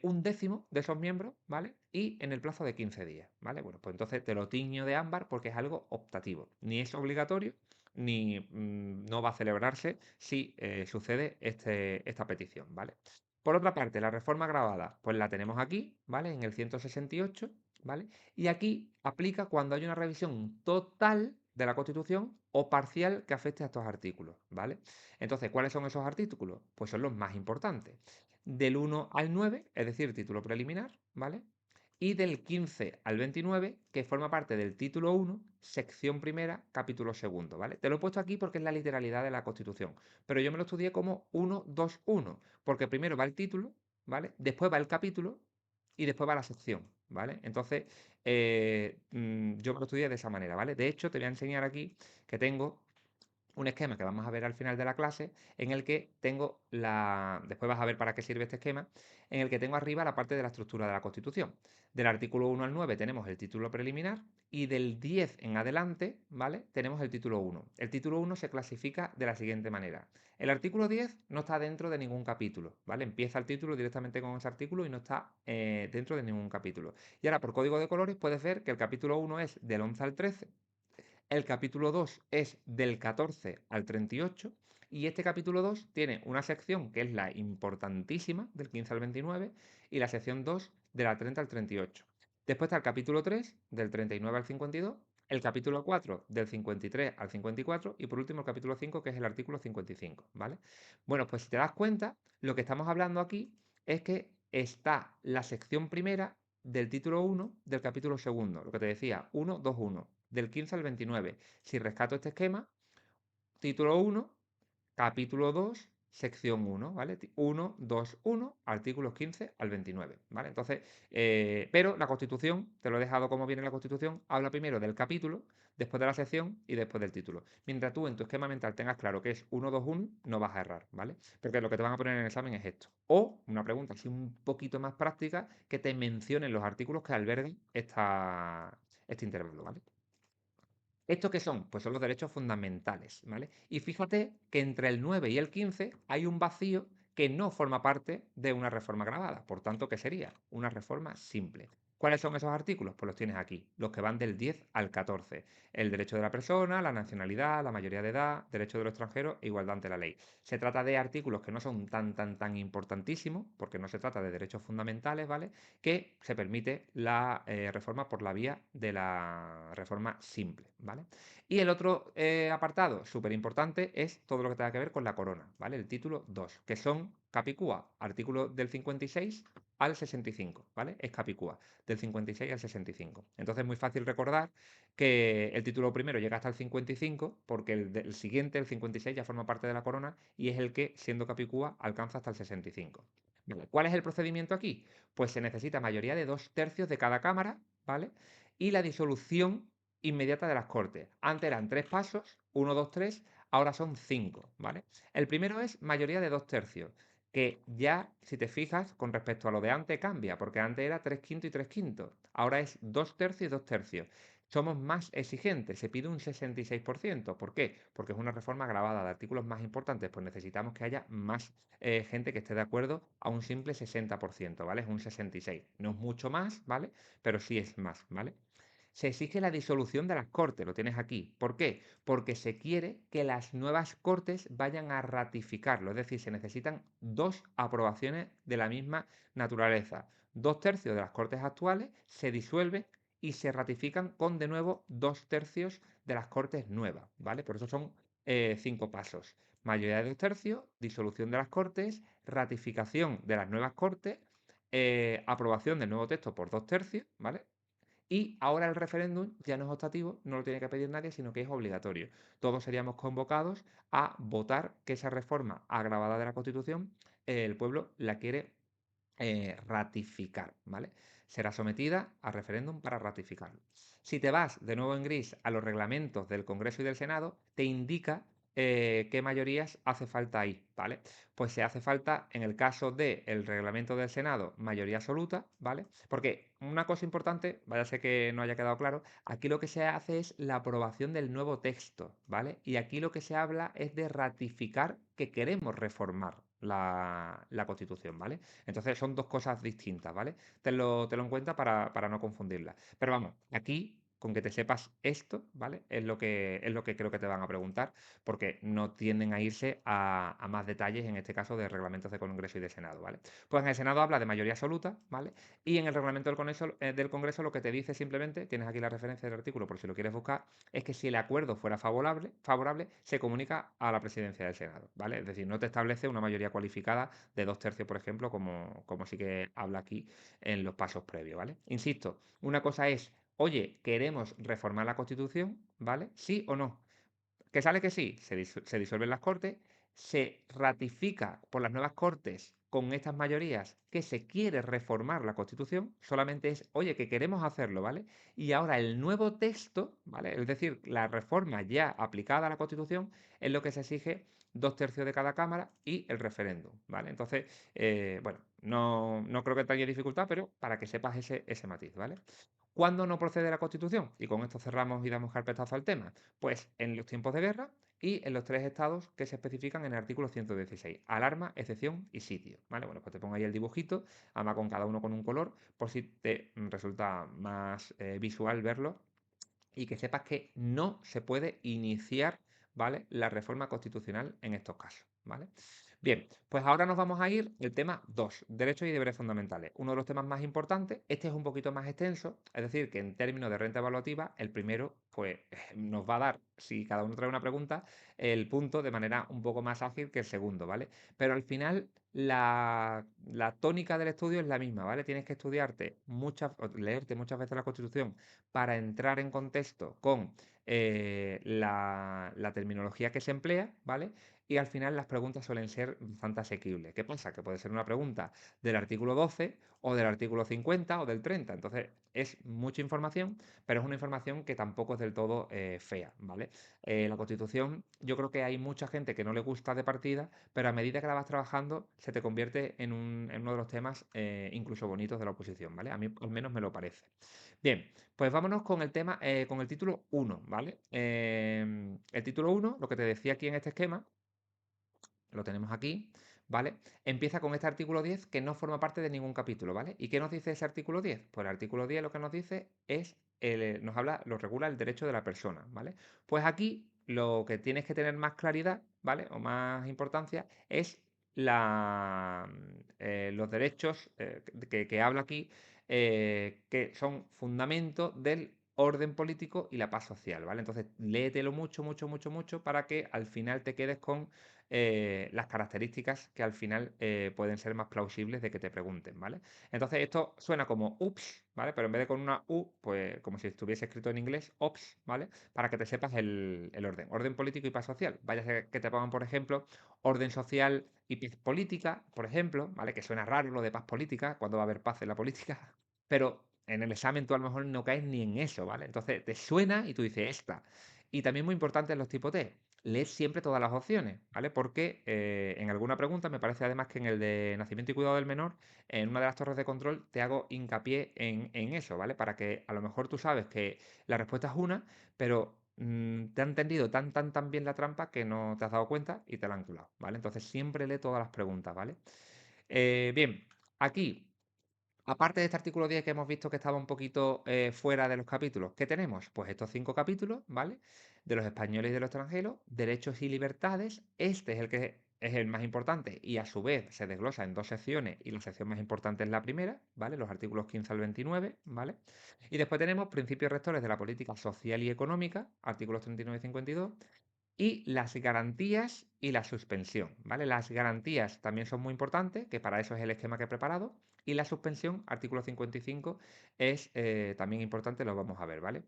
un décimo de esos miembros, ¿vale? Y en el plazo de 15 días, ¿vale? Bueno, pues entonces te lo tiño de ámbar porque es algo optativo. Ni es obligatorio, ni no va a celebrarse si sucede esta petición, ¿vale? Por otra parte, la reforma agravada, pues la tenemos aquí, ¿vale? En el 168, ¿vale? Y aquí aplica cuando hay una revisión total de la Constitución o parcial que afecte a estos artículos, ¿vale? Entonces, ¿cuáles son esos artículos? Pues son los más importantes del 1 al 9, es decir, título preliminar, ¿vale? Y del 15 al 29, que forma parte del título 1, sección primera, capítulo segundo, ¿vale? Te lo he puesto aquí porque es la literalidad de la Constitución, pero yo me lo estudié como 1, 2, 1, porque primero va el título, ¿vale? Después va el capítulo y después va la sección, ¿vale? Entonces, yo me lo estudié de esa manera, ¿vale? De hecho, te voy a enseñar aquí que tengo un esquema que vamos a ver al final de la clase, en el que tengo después vas a ver para qué sirve este esquema, en el que tengo arriba la parte de la estructura de la Constitución. Del artículo 1 al 9 tenemos el título preliminar y del 10 en adelante, ¿vale? Tenemos el título 1. El título 1 se clasifica de la siguiente manera. El artículo 10 no está dentro de ningún capítulo, ¿vale? Empieza el título directamente con ese artículo y no está dentro de ningún capítulo. Y ahora, por código de colores, puedes ver que el capítulo 1 es del 11 al 13, el capítulo 2 es del 14 al 38 y este capítulo 2 tiene una sección que es la importantísima del 15 al 29 y la sección 2 de la 30 al 38. Después está el capítulo 3 del 39 al 52, el capítulo 4 del 53 al 54 y por último el capítulo 5 que es el artículo 55, ¿vale? Bueno, pues si te das cuenta, lo que estamos hablando aquí es que está la sección primera del título 1 del capítulo segundo, lo que te decía, 1, 2, 1, del 15 al 29. Si rescato este esquema, título 1, capítulo 2, sección 1, ¿vale? 1, 2, 1, artículos 15 al 29, ¿vale? Entonces, pero la Constitución, te lo he dejado como viene la Constitución, habla primero del capítulo, después de la sección y después del título. Mientras tú en tu esquema mental tengas claro que es 1, 2, 1, no vas a errar, ¿vale? Porque lo que te van a poner en el examen es esto. O una pregunta así un poquito más práctica que te mencionen los artículos que alberguen este intervalo, ¿vale? ¿Estos qué son? Pues son los derechos fundamentales, ¿vale? Y fíjate que entre el 9 y el 15 hay un vacío que no forma parte de una reforma agravada. Por tanto, ¿qué sería? Una reforma simple. ¿Cuáles son esos artículos? Pues los tienes aquí, los que van del 10 al 14. El derecho de la persona, la nacionalidad, la mayoría de edad, derecho de los extranjeros e igualdad ante la ley. Se trata de artículos que no son tan importantísimos, porque no se trata de derechos fundamentales, ¿vale? Que se permite la reforma por la vía de la reforma simple, ¿vale? Y el otro apartado súper importante es todo lo que tenga que ver con la corona, ¿vale? El título 2, que son Capicúa, artículo del 56 al 65, ¿vale? Es Capicúa, del 56 al 65. Entonces es muy fácil recordar que el título primero llega hasta el 55 porque el siguiente, el 56, ya forma parte de la corona y es el que, siendo Capicúa, alcanza hasta el 65. Vale, ¿cuál es el procedimiento aquí? Pues se necesita mayoría de 2/3 de cada cámara, ¿vale? Y la disolución inmediata de las Cortes. Antes eran 3 pasos, 1, 2, 3. ahora son 5, ¿vale? El primero es mayoría de 2/3, que ya, si te fijas, con respecto a lo de antes cambia, porque antes era 3/5 y 3/5, ahora es 2/3 y 2/3. Somos más exigentes, se pide un 66%. ¿Por qué? Porque es una reforma agravada de artículos más importantes, pues necesitamos que haya más gente que esté de acuerdo a un simple 60%, ¿vale? Es un 66. No es mucho más, ¿vale? Pero sí es más, ¿vale? Se exige la disolución de las Cortes, lo tienes aquí. ¿Por qué? Porque se quiere que las nuevas Cortes vayan a ratificarlo, es decir, se necesitan dos aprobaciones de la misma naturaleza. 2/3 de las Cortes actuales se disuelven y se ratifican con de nuevo 2/3 de las Cortes nuevas, ¿vale? Por eso son 5 pasos. Mayoría de 2/3, disolución de las Cortes, ratificación de las nuevas Cortes, aprobación del nuevo texto por 2/3, ¿vale? Y ahora el referéndum ya no es optativo, no lo tiene que pedir nadie, sino que es obligatorio. Todos seríamos convocados a votar que esa reforma agravada de la Constitución, el pueblo la quiere ratificar, ¿vale? Será sometida a referéndum para ratificarlo. Si te vas de nuevo en gris a los reglamentos del Congreso y del Senado, te indica qué mayorías hace falta ahí, ¿vale? Pues se hace falta, en el caso del reglamento del Senado, mayoría absoluta, ¿vale? Porque una cosa importante, vaya a ser que no haya quedado claro, aquí lo que se hace es la aprobación del nuevo texto, ¿vale? Y aquí lo que se habla es de ratificar que queremos reformar la Constitución, ¿vale? Entonces son dos cosas distintas, ¿vale? Te lo en cuenta para no confundirlas. Pero vamos, aquí, con que te sepas esto, ¿vale? Es lo que creo que te van a preguntar, porque no tienden a irse a más detalles, en este caso, de reglamentos de Congreso y de Senado, ¿vale? Pues en el Senado habla de mayoría absoluta, ¿vale? Y en el reglamento del Congreso lo que te dice simplemente, tienes aquí la referencia del artículo por si lo quieres buscar, es que si el acuerdo fuera favorable, se comunica a la presidencia del Senado, ¿vale? Es decir, no te establece una mayoría cualificada de 2/3, por ejemplo, como sí que habla aquí en los pasos previos, ¿vale? Insisto, una cosa es, oye, queremos reformar la Constitución, ¿vale? ¿Sí o no? Que sale que sí, se disuelven las Cortes, se ratifica por las nuevas Cortes con estas mayorías que se quiere reformar la Constitución, solamente es, oye, que queremos hacerlo, ¿vale? Y ahora el nuevo texto, ¿vale? Es decir, la reforma ya aplicada a la Constitución es lo que se exige 2/3 de cada Cámara y el referéndum, ¿vale? Entonces, bueno, no creo que tenga dificultad, pero para que sepas ese matiz, ¿vale? ¿Cuándo no procede la Constitución? Y con esto cerramos y damos carpetazo al tema. Pues en los tiempos de guerra y en los tres estados que se especifican en el artículo 116. Alarma, excepción y sitio. ¿Vale? Bueno, pues te pongo ahí el dibujito, además con cada uno con un color, por si te resulta más visual verlo y que sepas que no se puede iniciar, ¿vale?, la reforma constitucional en estos casos, ¿vale? Bien, pues ahora nos vamos a ir al tema 2, derechos y deberes fundamentales. Uno de los temas más importantes, este es un poquito más extenso, es decir, que en términos de renta evaluativa, el primero, pues nos va a dar, si cada uno trae una pregunta, el punto de manera un poco más ágil que el segundo, ¿vale? Pero al final la tónica del estudio es la misma, ¿vale? Tienes que leerte muchas veces la Constitución para entrar en contexto con la terminología que se emplea, ¿vale? Y al final las preguntas suelen ser bastante asequibles. ¿Qué pasa? Que puede ser una pregunta del artículo 12 o del artículo 50 o del 30. Entonces es mucha información, pero es una información que tampoco es del todo fea, ¿vale? La Constitución, yo creo que hay mucha gente que no le gusta de partida, pero a medida que la vas trabajando se te convierte en uno de los temas incluso bonitos de la oposición, ¿vale? A mí al menos me lo parece. Bien, pues vámonos con el tema, con el título 1, ¿vale? El título 1, lo que te decía aquí en este esquema, lo tenemos aquí, ¿vale? Empieza con este artículo 10 que no forma parte de ningún capítulo, ¿vale? ¿Y qué nos dice ese artículo 10? Pues el artículo 10 lo que nos dice es, lo regula el derecho de la persona, ¿vale? Pues aquí lo que tienes que tener más claridad, ¿vale? O más importancia es los derechos que habla aquí, que son fundamento del orden político y la paz social, ¿vale? Entonces, léetelo mucho, mucho, mucho, mucho para que al final te quedes con las características que al final pueden ser más plausibles de que te pregunten, ¿vale? Entonces esto suena como ups, ¿vale? Pero en vez de con una U, pues como si estuviese escrito en inglés, ops, ¿vale? Para que te sepas el orden. Orden político y paz social. Vaya a ser que te pongan, por ejemplo, orden social y paz política, por ejemplo, ¿vale? Que suena raro lo de paz política, cuando va a haber paz en la política, pero en el examen tú a lo mejor no caes ni en eso, ¿vale? Entonces te suena y tú dices esta. Y también muy importante en los tipos T. lee siempre todas las opciones, ¿vale? Porque en alguna pregunta, me parece además que en el de nacimiento y cuidado del menor, en una de las torres de control te hago hincapié en eso, ¿vale? Para que a lo mejor tú sabes que la respuesta es una, pero te han tendido tan bien la trampa que no te has dado cuenta y te la han colado, ¿vale? Entonces siempre lee todas las preguntas, ¿vale? Bien, aquí aparte de este artículo 10 que hemos visto que estaba un poquito fuera de los capítulos, ¿qué tenemos? Pues estos 5 capítulos, ¿vale? De los españoles y de los extranjeros, derechos y libertades. Este es el que es el más importante y a su vez se desglosa en 2 secciones y la sección más importante es la primera, ¿vale? Los artículos 15 al 29, ¿vale? Y después tenemos principios rectores de la política social y económica, artículos 39 y 52, y las garantías y la suspensión, ¿vale? Las garantías también son muy importantes, que para eso es el esquema que he preparado, y la suspensión, artículo 55, es también importante, lo vamos a ver, ¿vale?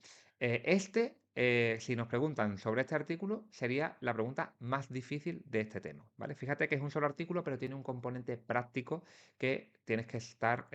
Si nos preguntan sobre este artículo, sería la pregunta más difícil de este tema, ¿vale? Fíjate que es un solo artículo, pero tiene un componente práctico que tienes que estar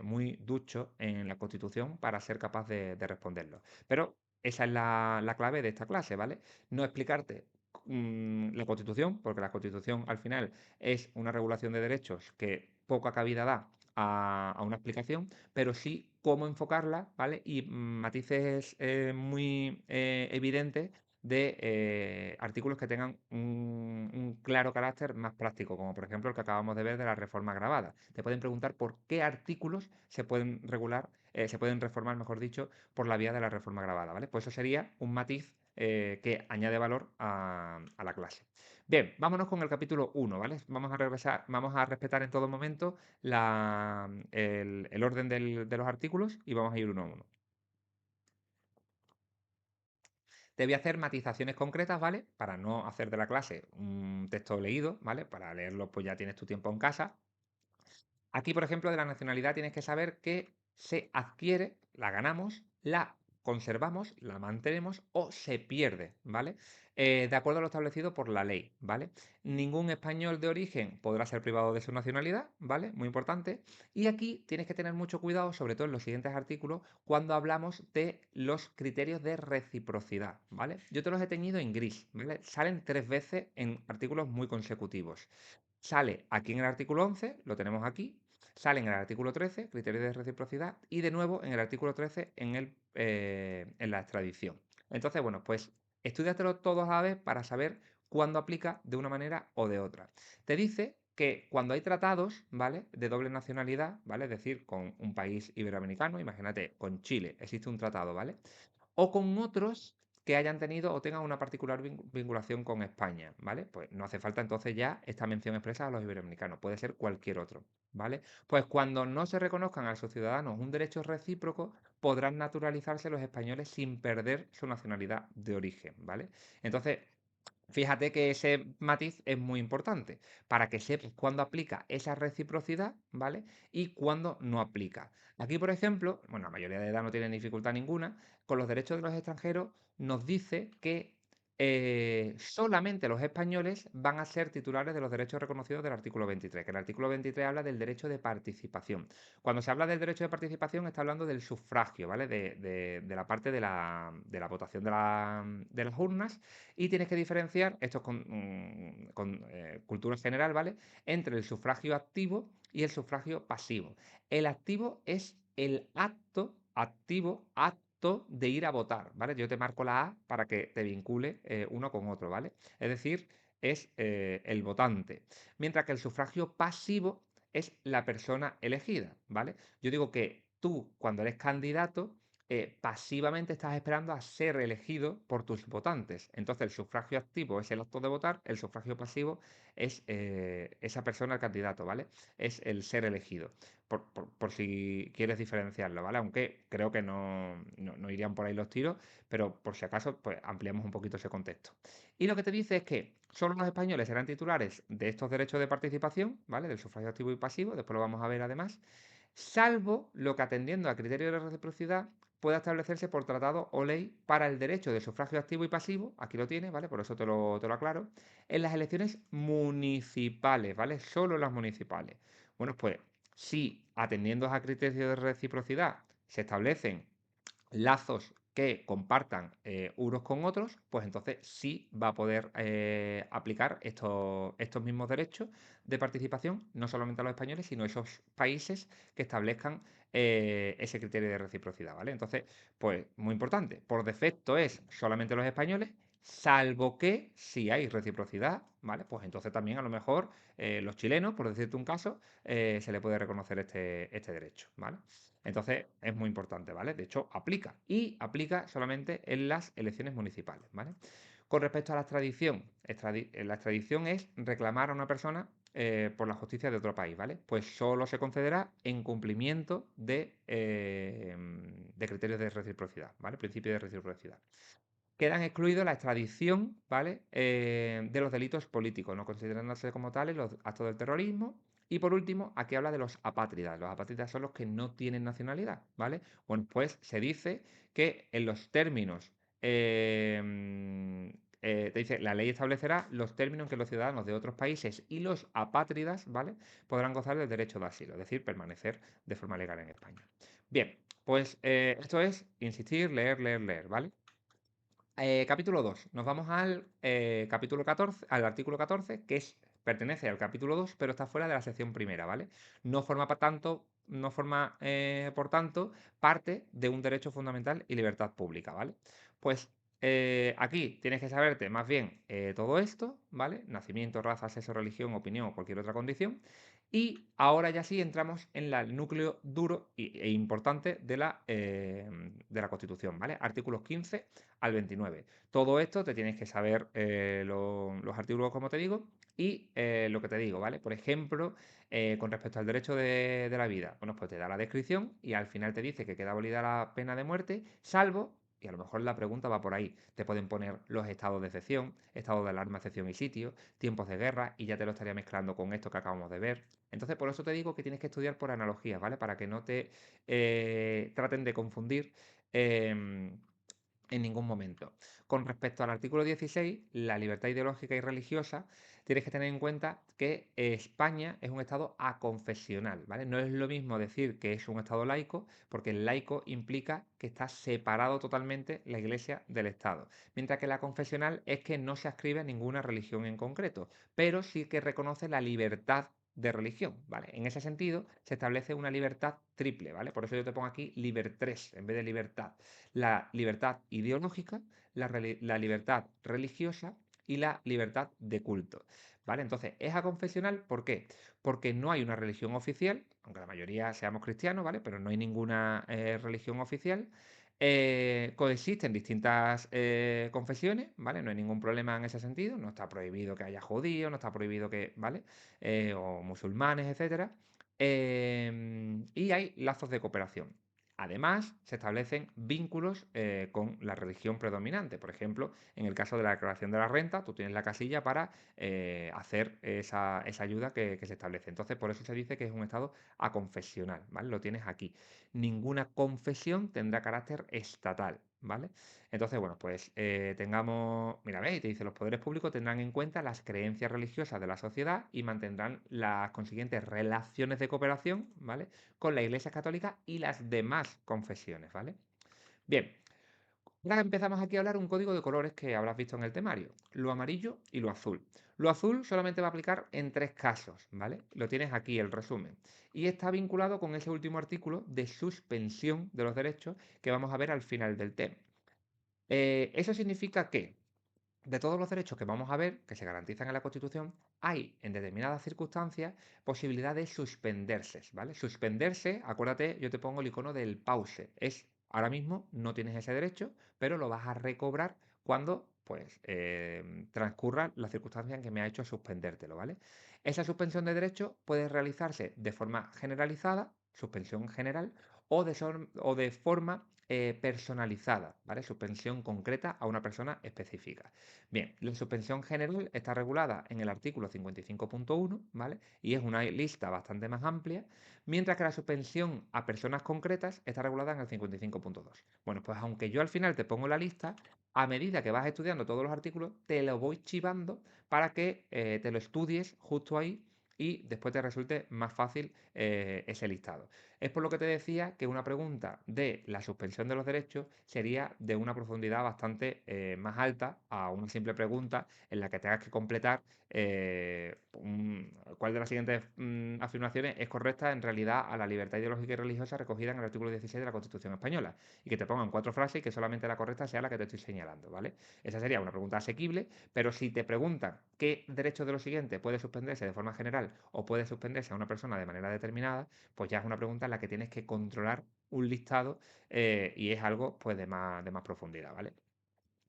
muy ducho en la Constitución para ser capaz de responderlo. Pero esa es la clave de esta clase, ¿vale? No explicarte la Constitución, porque la Constitución al final es una regulación de derechos que poca cabida da a una explicación, pero sí cómo enfocarla, ¿vale? Y matices muy evidentes de artículos que tengan un claro carácter más práctico, como por ejemplo el que acabamos de ver de la reforma agravada. Te pueden preguntar por qué artículos se pueden regular, se pueden reformar, mejor dicho, por la vía de la reforma agravada, ¿vale? Pues eso sería un matiz que añade valor a la clase. Bien, vámonos con el capítulo 1, ¿vale? Vamos a respetar en todo momento el orden de los artículos y vamos a ir uno a uno. Te voy a hacer matizaciones concretas, ¿vale? Para no hacer de la clase un texto leído, ¿vale? Para leerlo, pues ya tienes tu tiempo en casa. Aquí, por ejemplo, de la nacionalidad tienes que saber que se adquiere, la ganamos, la conservamos, la mantenemos o se pierde, ¿vale? De acuerdo a lo establecido por la ley, ¿vale? Ningún español de origen podrá ser privado de su nacionalidad, ¿vale? Muy importante. Y aquí tienes que tener mucho cuidado, sobre todo en los siguientes artículos, cuando hablamos de los criterios de reciprocidad, ¿vale? Yo te los he teñido en gris, ¿vale? Salen 3 veces en artículos muy consecutivos. Sale aquí en el artículo 11, lo tenemos aquí, sale en el artículo 13, criterios de reciprocidad, y de nuevo en el artículo 13 en la extradición. Entonces, bueno, pues estudiatelo todos a la vez para saber cuándo aplica de una manera o de otra. Te dice que cuando hay tratados, ¿vale? De doble nacionalidad, ¿vale? Es decir, con un país iberoamericano, imagínate, con Chile existe un tratado, ¿vale? O con otros que hayan tenido o tengan una particular vinculación con España, ¿vale? Pues no hace falta entonces ya esta mención expresa a los iberoamericanos, puede ser cualquier otro, ¿vale? Pues cuando no se reconozcan a sus ciudadanos un derecho recíproco, podrán naturalizarse los españoles sin perder su nacionalidad de origen, ¿vale? Entonces, fíjate que ese matiz es muy importante para que sepas cuándo aplica esa reciprocidad, ¿vale? Y cuándo no aplica. Aquí, por ejemplo, bueno, la mayoría de edad no tienen dificultad ninguna, con los derechos de los extranjeros nos dice que solamente los españoles van a ser titulares de los derechos reconocidos del artículo 23, que el artículo 23 habla del derecho de participación. Cuando se habla del derecho de participación está hablando del sufragio, ¿vale? De la parte de la votación de las urnas y tienes que diferenciar, esto es con cultura general, ¿vale? Entre el sufragio activo y el sufragio pasivo. El activo es el acto de ir a votar, ¿vale? Yo te marco la A para que te vincule uno con otro, ¿vale? Es decir, es el votante. Mientras que el sufragio pasivo es la persona elegida, ¿vale? Yo digo que tú, cuando eres candidato, pasivamente estás esperando a ser elegido por tus votantes. Entonces, el sufragio activo es el acto de votar, el sufragio pasivo es esa persona, el candidato, ¿vale? Es el ser elegido, por si quieres diferenciarlo, ¿vale? Aunque creo que no irían por ahí los tiros, pero por si acaso, pues ampliamos un poquito ese contexto. Y lo que te dice es que solo los españoles serán titulares de estos derechos de participación, ¿vale? Del sufragio activo y pasivo, después lo vamos a ver además, salvo lo que atendiendo a criterios de reciprocidad pueda establecerse por tratado o ley para el derecho de sufragio activo y pasivo, aquí lo tienes, ¿vale? Por eso te lo aclaro, en las elecciones municipales, ¿vale? Solo en las municipales. Bueno, pues si atendiendo a criterios de reciprocidad se establecen lazos que compartan unos con otros, pues entonces sí va a poder aplicar estos mismos derechos de participación, no solamente a los españoles, sino a esos países que establezcan ese criterio de reciprocidad, ¿vale? Entonces, pues muy importante, por defecto es solamente los españoles, salvo que si hay reciprocidad, ¿vale? Pues entonces también a lo mejor los chilenos, por decirte un caso, se le puede reconocer este derecho, ¿vale? Entonces es muy importante, ¿vale? De hecho, aplica y aplica solamente en las elecciones municipales, ¿vale? Con respecto a la extradición, la extradición es reclamar a una persona por la justicia de otro país, ¿vale? Pues solo se concederá en cumplimiento de criterios de reciprocidad, ¿vale? Principio de reciprocidad. Quedan excluidos la extradición, ¿vale? De los delitos políticos, no considerándose como tales los actos del terrorismo. Y por último, aquí habla de los apátridas. Los apátridas son los que no tienen nacionalidad, ¿vale? Bueno, pues se dice que en los términos, te dice, la ley establecerá los términos en que los ciudadanos de otros países y los apátridas, ¿vale? Podrán gozar del derecho de asilo, es decir, permanecer de forma legal en España. Bien, pues esto es insistir, leer, leer, leer, ¿vale? Capítulo 2. Nos vamos al capítulo 14, al artículo 14, que pertenece al capítulo 2, pero está fuera de la sección primera, ¿vale? No forma, por tanto, parte de un derecho fundamental y libertad pública, ¿vale? Pues aquí tienes que saberte más bien todo esto, ¿vale? Nacimiento, raza, sexo, religión, opinión o cualquier otra condición. Y ahora ya sí entramos en el núcleo duro e importante de la Constitución, ¿vale? Artículos 15 al 29. Todo esto te tienes que saber los artículos, como te digo, y lo que te digo, ¿vale? Por ejemplo, con respecto al derecho de la vida, bueno, pues te da la descripción y al final te dice que queda abolida la pena de muerte, salvo, y a lo mejor la pregunta va por ahí, te pueden poner los estados de excepción, estado de alarma, excepción y sitio, tiempos de guerra, y ya te lo estaría mezclando con esto que acabamos de ver. Entonces, por eso te digo que tienes que estudiar por analogías, ¿vale? Para que no te traten de confundir. En ningún momento. Con respecto al artículo 16, la libertad ideológica y religiosa, tienes que tener en cuenta que España es un estado aconfesional, ¿vale? No es lo mismo decir que es un estado laico, porque el laico implica que está separado totalmente la iglesia del estado, mientras que la confesional es que no se ascribe a ninguna religión en concreto, pero sí que reconoce la libertad de religión, ¿vale? En ese sentido, se establece una libertad triple, ¿vale? Por eso yo te pongo aquí libertres en vez de libertad. La libertad ideológica, la libertad religiosa y la libertad de culto, ¿vale? Entonces, es aconfesional, ¿por qué? Porque no hay una religión oficial, aunque la mayoría seamos cristianos, ¿vale? Pero no hay ninguna religión oficial. Coexisten distintas confesiones, ¿vale? No hay ningún problema en ese sentido, no está prohibido que haya judíos, no está prohibido que, ¿vale? O musulmanes, etcétera. Y hay lazos de cooperación. Además, se establecen vínculos con la religión predominante. Por ejemplo, en el caso de la declaración de la renta, tú tienes la casilla para hacer esa ayuda que se establece. Entonces, por eso se dice que es un estado aconfesional, ¿vale? Lo tienes aquí. Ninguna confesión tendrá carácter estatal, ¿vale? Entonces, bueno, pues mira, veis, te dice, los poderes públicos tendrán en cuenta las creencias religiosas de la sociedad y mantendrán las consiguientes relaciones de cooperación, ¿vale? Con la Iglesia Católica y las demás confesiones, ¿vale? Bien, ahora empezamos aquí a hablar un código de colores que habrás visto en el temario, lo amarillo y lo azul. Lo azul solamente va a aplicar en tres casos, ¿vale? Lo tienes aquí, el resumen. Y está vinculado con ese último artículo de suspensión de los derechos que vamos a ver al final del tema. Eso significa que de todos los derechos que vamos a ver, que se garantizan en la Constitución, hay en determinadas circunstancias posibilidad de suspenderse, ¿vale? Suspenderse, acuérdate, yo te pongo el icono del pause. Ahora mismo no tienes ese derecho, pero lo vas a recobrar cuando, pues, transcurra la circunstancia en que me ha hecho suspendértelo, ¿vale? Esa suspensión de derechos puede realizarse de forma generalizada, suspensión general, o de forma personalizada, ¿vale? Suspensión concreta a una persona específica. Bien, la suspensión general está regulada en el artículo 55.1, ¿vale? Y es una lista bastante más amplia, mientras que la suspensión a personas concretas está regulada en el 55.2. Bueno, pues aunque yo al final te pongo la lista, a medida que vas estudiando todos los artículos, te lo voy chivando para que te lo estudies justo ahí y después te resulte más fácil ese listado. Es por lo que te decía que una pregunta de la suspensión de los derechos sería de una profundidad bastante más alta a una simple pregunta en la que tengas que completar cuál de las siguientes afirmaciones es correcta en realidad a la libertad ideológica y religiosa recogida en el artículo 16 de la Constitución española, y que te pongan 4 frases y que solamente la correcta sea la que te estoy señalando, ¿vale? Esa sería una pregunta asequible, pero si te preguntan qué derecho de los siguientes puede suspenderse de forma general o puede suspenderse a una persona de manera determinada, pues ya es una pregunta en la que tienes que controlar un listado y es algo pues de más profundidad, ¿vale?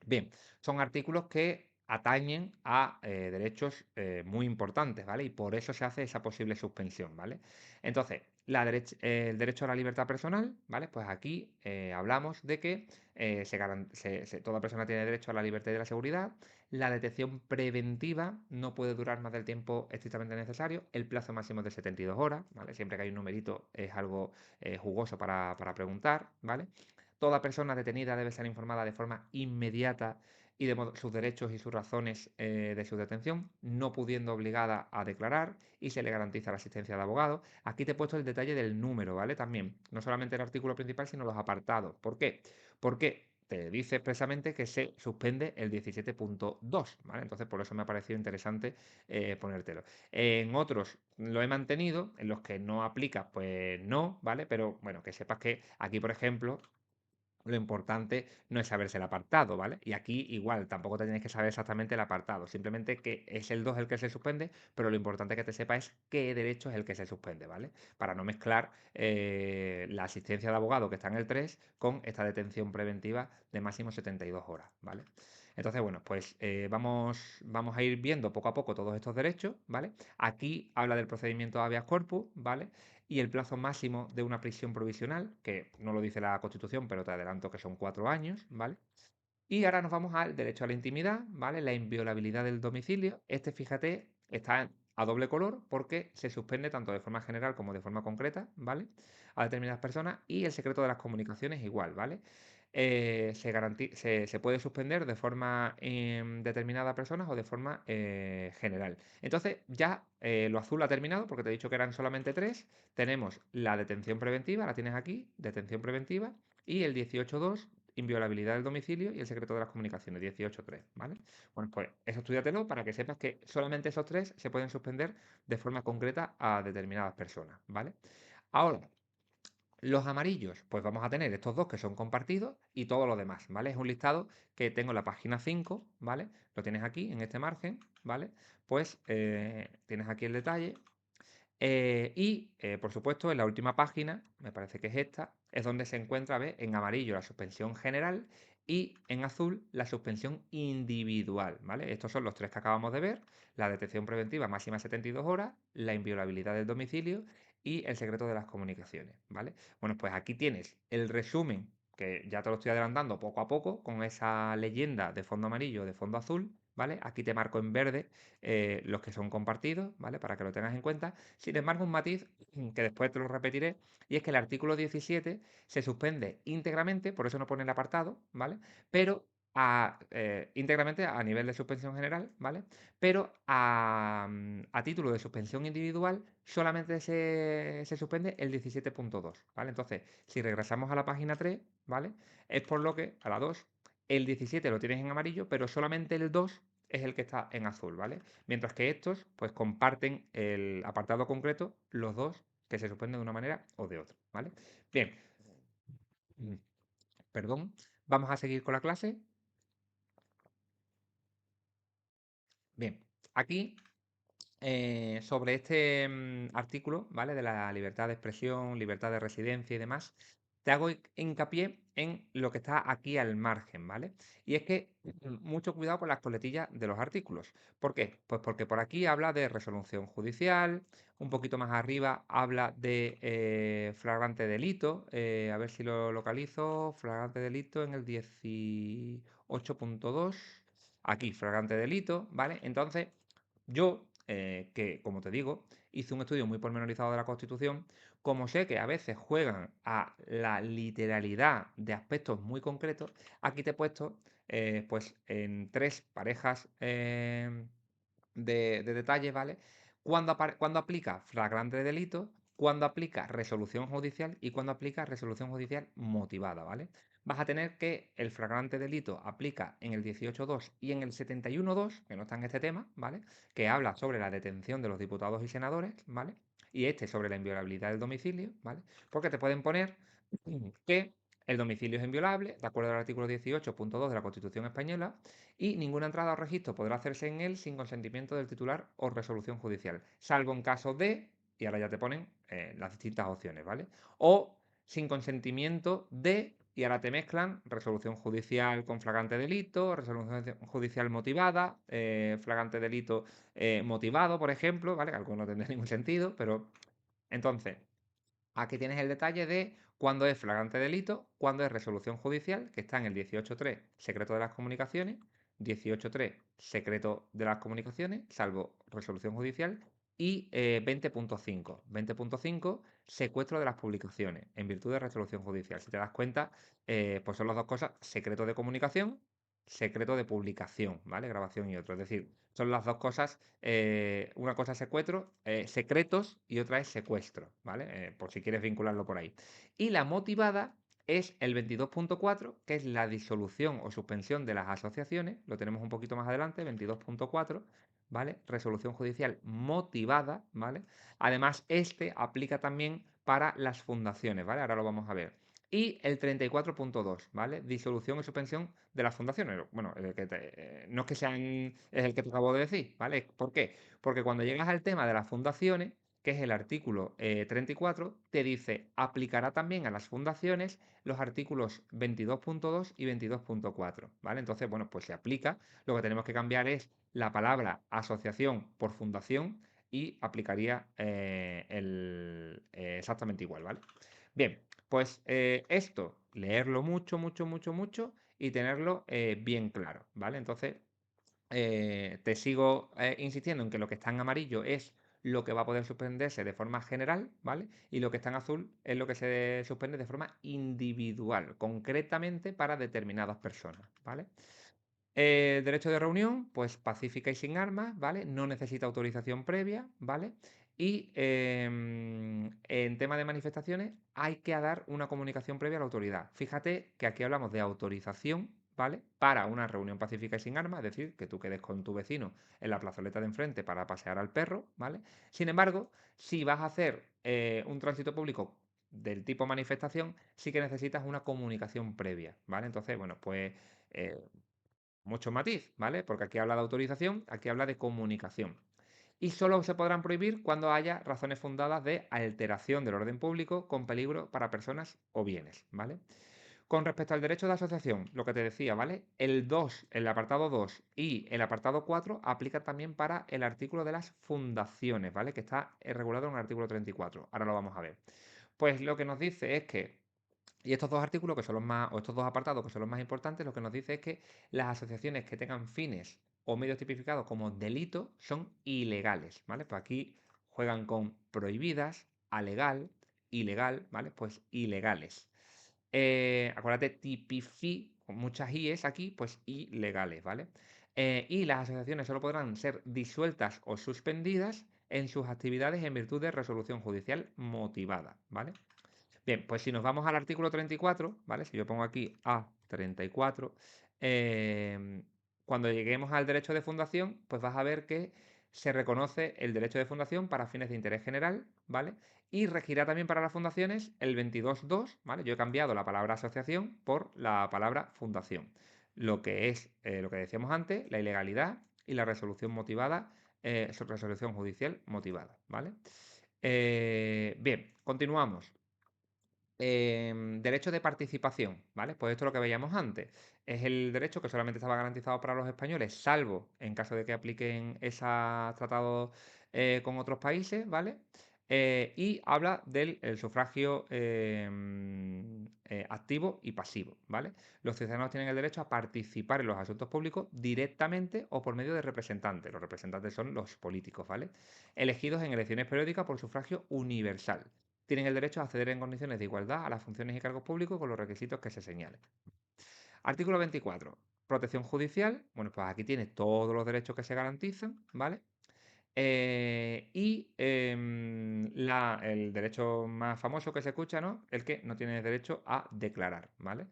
Bien, son artículos que atañen a derechos muy importantes, ¿vale? Y por eso se hace esa posible suspensión, ¿vale? Entonces, el derecho a la libertad personal, ¿vale? Pues aquí hablamos de que toda persona tiene derecho a la libertad y a la seguridad. La detención preventiva no puede durar más del tiempo estrictamente necesario. El plazo máximo es de 72 horas, ¿vale? Siempre que hay un numerito es algo jugoso para preguntar, ¿vale? Toda persona detenida debe ser informada de forma inmediata y de sus derechos y sus razones de su detención, no pudiendo obligada a declarar, y se le garantiza la asistencia de abogado. Aquí te he puesto el detalle del número, ¿vale? También, no solamente el artículo principal, sino los apartados. ¿Por qué? Porque te dice expresamente que se suspende el 17.2, ¿vale? Entonces, por eso me ha parecido interesante ponértelo. En otros lo he mantenido, en los que no aplica, pues no, ¿vale? Pero bueno, que sepas que aquí, por ejemplo, lo importante no es saberse el apartado, ¿vale? Y aquí igual, tampoco te tienes que saber exactamente el apartado, simplemente que es el 2 el que se suspende, pero lo importante que te sepa es qué derecho es el que se suspende, ¿vale? Para no mezclar la asistencia de abogado que está en el 3 con esta detención preventiva de máximo 72 horas, ¿vale? Entonces, bueno, pues vamos a ir viendo poco a poco todos estos derechos, ¿vale? Aquí habla del procedimiento habeas corpus, ¿vale? Y el plazo máximo de una prisión provisional, que no lo dice la Constitución, pero te adelanto que son 4 años, ¿vale? Y ahora nos vamos al derecho a la intimidad, ¿vale? La inviolabilidad del domicilio. Este, fíjate, está a doble color porque se suspende tanto de forma general como de forma concreta, ¿vale? A determinadas personas. Y el secreto de las comunicaciones igual, ¿vale? Se puede suspender de forma determinada a personas o de forma general. Entonces, ya lo azul ha terminado porque te he dicho que eran solamente 3. Tenemos la detención preventiva, la tienes aquí, detención preventiva, y el 18.2, inviolabilidad del domicilio, y el secreto de las comunicaciones, 18.3, ¿vale? Bueno, pues eso estudiatelo para que sepas que solamente esos 3 se pueden suspender de forma concreta a determinadas personas, ¿vale? Ahora, los amarillos, pues vamos a tener estos dos que son compartidos y todo lo demás, ¿vale? Es un listado que tengo en la página 5, ¿vale? Lo tienes aquí en este margen, ¿vale? Pues tienes aquí el detalle, por supuesto, en la última página, me parece que es esta, es donde se encuentra, ¿ves? En amarillo la suspensión general y en azul la suspensión individual, ¿vale? Estos son los 3 que acabamos de ver: la detención preventiva máxima 72 horas, la inviolabilidad del domicilio y el secreto de las comunicaciones, ¿vale? Bueno, pues aquí tienes el resumen, que ya te lo estoy adelantando poco a poco, con esa leyenda de fondo amarillo, de fondo azul, ¿vale? Aquí te marco en verde los que son compartidos, ¿vale? Para que lo tengas en cuenta. Sin embargo, un matiz que después te lo repetiré, y es que el artículo 17 se suspende íntegramente, por eso no pone el apartado, ¿vale? Pero íntegramente a nivel de suspensión general, ¿vale? Pero a título de suspensión individual solamente se suspende el 17.2, ¿vale? Entonces, si regresamos a la página 3, ¿vale? Es por lo que, a la 2, el 17 lo tienes en amarillo, pero solamente el 2 es el que está en azul, ¿vale? Mientras que estos, pues comparten el apartado concreto, los dos, que se suspenden de una manera o de otra, ¿vale? Bien, mm, perdón, vamos a seguir con la clase. Bien, aquí sobre este artículo, ¿vale? De la libertad de expresión, libertad de residencia y demás, te hago hincapié en lo que está aquí al margen, ¿vale? Y es que mucho cuidado con las coletillas de los artículos. ¿Por qué? Pues porque por aquí habla de resolución judicial, un poquito más arriba habla de flagrante delito, a ver si lo localizo, flagrante delito en el 18.2, aquí, flagrante delito, ¿vale? Entonces, yo, que como te digo, hice un estudio muy pormenorizado de la Constitución, como sé que a veces juegan a la literalidad de aspectos muy concretos, aquí te he puesto pues en 3 parejas de detalles, ¿vale? Cuando aplica flagrante delito cuando aplica resolución judicial y cuando aplica resolución judicial motivada, ¿vale? Vas a tener que el flagrante delito aplica en el 18.2 y en el 71.2, que no está en este tema, ¿vale? Que habla sobre la detención de los diputados y senadores, ¿vale? Y este sobre la inviolabilidad del domicilio, ¿vale? Porque te pueden poner que el domicilio es inviolable, de acuerdo al artículo 18.2 de la Constitución española, y ninguna entrada o registro podrá hacerse en él sin consentimiento del titular o resolución judicial, salvo en caso de, y ahora ya te ponen las distintas opciones, ¿vale? O sin consentimiento de, y ahora te mezclan resolución judicial con flagrante delito, resolución judicial motivada, flagrante delito motivado, por ejemplo, ¿vale? Algo no tendría ningún sentido, pero entonces, aquí tienes el detalle de cuándo es flagrante delito, cuándo es resolución judicial, que está en el 18.3, secreto de las comunicaciones, 18.3, secreto de las comunicaciones, salvo resolución judicial, y 20.5. 20.5, secuestro de las publicaciones, en virtud de resolución judicial. Si te das cuenta, pues son las dos cosas, secreto de comunicación, secreto de publicación, ¿vale? Grabación y otro. Es decir, son las dos cosas, una cosa es secuestro, secretos y otra es secuestro, ¿vale? Por si quieres vincularlo por ahí. Y la motivada es el 22.4, que es la disolución o suspensión de las asociaciones, lo tenemos un poquito más adelante, 22.4, ¿vale? Resolución judicial motivada, ¿vale? Además, este aplica también para las fundaciones, ¿vale? Ahora lo vamos a ver. Y el 34.2, ¿vale? Disolución y suspensión de las fundaciones. Bueno, no es que sean, es el que te acabo de decir, ¿vale? ¿Por qué? Porque cuando llegas al tema de las fundaciones, que es el artículo 34, te dice, aplicará también a las fundaciones los artículos 22.2 y 22.4, ¿vale? Entonces, bueno, pues se aplica. Lo que tenemos que cambiar es la palabra asociación por fundación y aplicaría exactamente igual, ¿vale? Bien, pues esto, leerlo mucho, mucho, mucho, mucho y tenerlo bien claro, ¿vale? Entonces, te sigo insistiendo en que lo que está en amarillo es lo que va a poder suspenderse de forma general, ¿vale? Y lo que está en azul es lo que se suspende de forma individual, concretamente para determinadas personas, ¿vale? Derecho de reunión, pues pacífica y sin armas, ¿vale? No necesita autorización previa, ¿vale? Y en tema de manifestaciones hay que dar una comunicación previa a la autoridad. Fíjate que aquí hablamos de autorización, ¿vale? Para una reunión pacífica y sin armas, es decir, que tú quedes con tu vecino en la plazoleta de enfrente para pasear al perro, ¿vale? Sin embargo, si vas a hacer un tránsito público del tipo manifestación, sí que necesitas una comunicación previa, ¿vale? Entonces, bueno, pues eh, mucho matiz, ¿vale? Porque aquí habla de autorización, aquí habla de comunicación. Y solo se podrán prohibir cuando haya razones fundadas de alteración del orden público con peligro para personas o bienes, ¿vale? Con respecto al derecho de asociación, lo que te decía, ¿vale? El 2, el apartado 2 y el apartado 4 aplican también para el artículo de las fundaciones, ¿vale? Que está regulado en el artículo 34. Ahora lo vamos a ver. Pues lo que nos dice es que y estos dos artículos, que son los más, o estos dos apartados, que son los más importantes, lo que nos dice es que las asociaciones que tengan fines o medios tipificados como delito son ilegales, ¿vale? Pues aquí juegan con prohibidas, alegal, ilegal, ¿vale? Pues ilegales. Acuérdate, tipifi, con muchas IES aquí, pues ilegales, ¿vale? Y las asociaciones solo podrán ser disueltas o suspendidas en sus actividades en virtud de resolución judicial motivada, ¿vale? Bien, pues si nos vamos al artículo 34, ¿vale? Si yo pongo aquí A34, cuando lleguemos al derecho de fundación, pues vas a ver que se reconoce el derecho de fundación para fines de interés general, ¿vale? Y regirá también para las fundaciones el 22.2, ¿vale? Yo he cambiado la palabra asociación por la palabra fundación. Lo que es lo que decíamos antes, la ilegalidad y la resolución motivada, resolución judicial motivada, ¿vale? Bien, continuamos. Derecho de participación, ¿vale? Pues esto es lo que veíamos antes. Es el derecho que solamente estaba garantizado para los españoles, salvo en caso de que apliquen esos tratados con otros países, ¿vale? Y habla del el sufragio activo y pasivo, ¿vale? Los ciudadanos tienen el derecho a participar en los asuntos públicos directamente o por medio de representantes. Los representantes son los políticos, ¿vale? Elegidos en elecciones periódicas por sufragio universal. Tienen el derecho a acceder en condiciones de igualdad a las funciones y cargos públicos con los requisitos que se señalen. Artículo 24. Protección judicial. Bueno, pues aquí tienes todos los derechos que se garantizan, ¿vale? El derecho más famoso que se escucha, ¿no? El que no tienes derecho a declarar, ¿vale?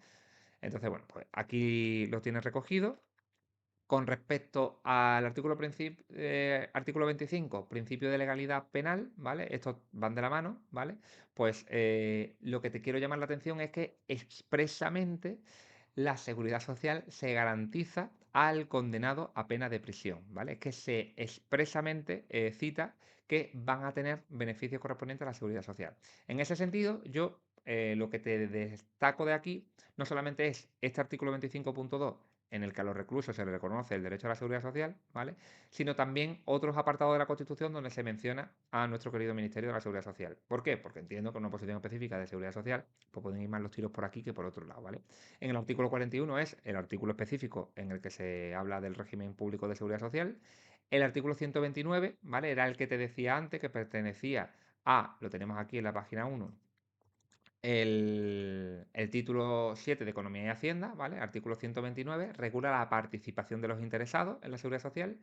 Entonces, bueno, pues aquí lo tienes recogido. Con respecto al artículo 25, principio de legalidad penal, ¿vale? Estos van de la mano, ¿vale? Pues lo que te quiero llamar la atención es que expresamente la seguridad social se garantiza al condenado a pena de prisión, ¿vale? Es que se expresamente cita que van a tener beneficios correspondientes a la seguridad social. En ese sentido, yo lo que te destaco de aquí no solamente es este artículo 25.2 en el que a los reclusos se les reconoce el derecho a la seguridad social, ¿vale? Sino también otros apartados de la Constitución donde se menciona a nuestro querido Ministerio de la Seguridad Social. ¿Por qué? Porque entiendo que en una posición específica de seguridad social pues pueden ir más los tiros por aquí que por otro lado, ¿vale? En el artículo 41 es el artículo específico en el que se habla del régimen público de seguridad social. El artículo 129, ¿vale? Era el que te decía antes que pertenecía a, lo tenemos aquí en la página 1, el título 7 de Economía y Hacienda, ¿vale? Artículo 129, regula la participación de los interesados en la seguridad social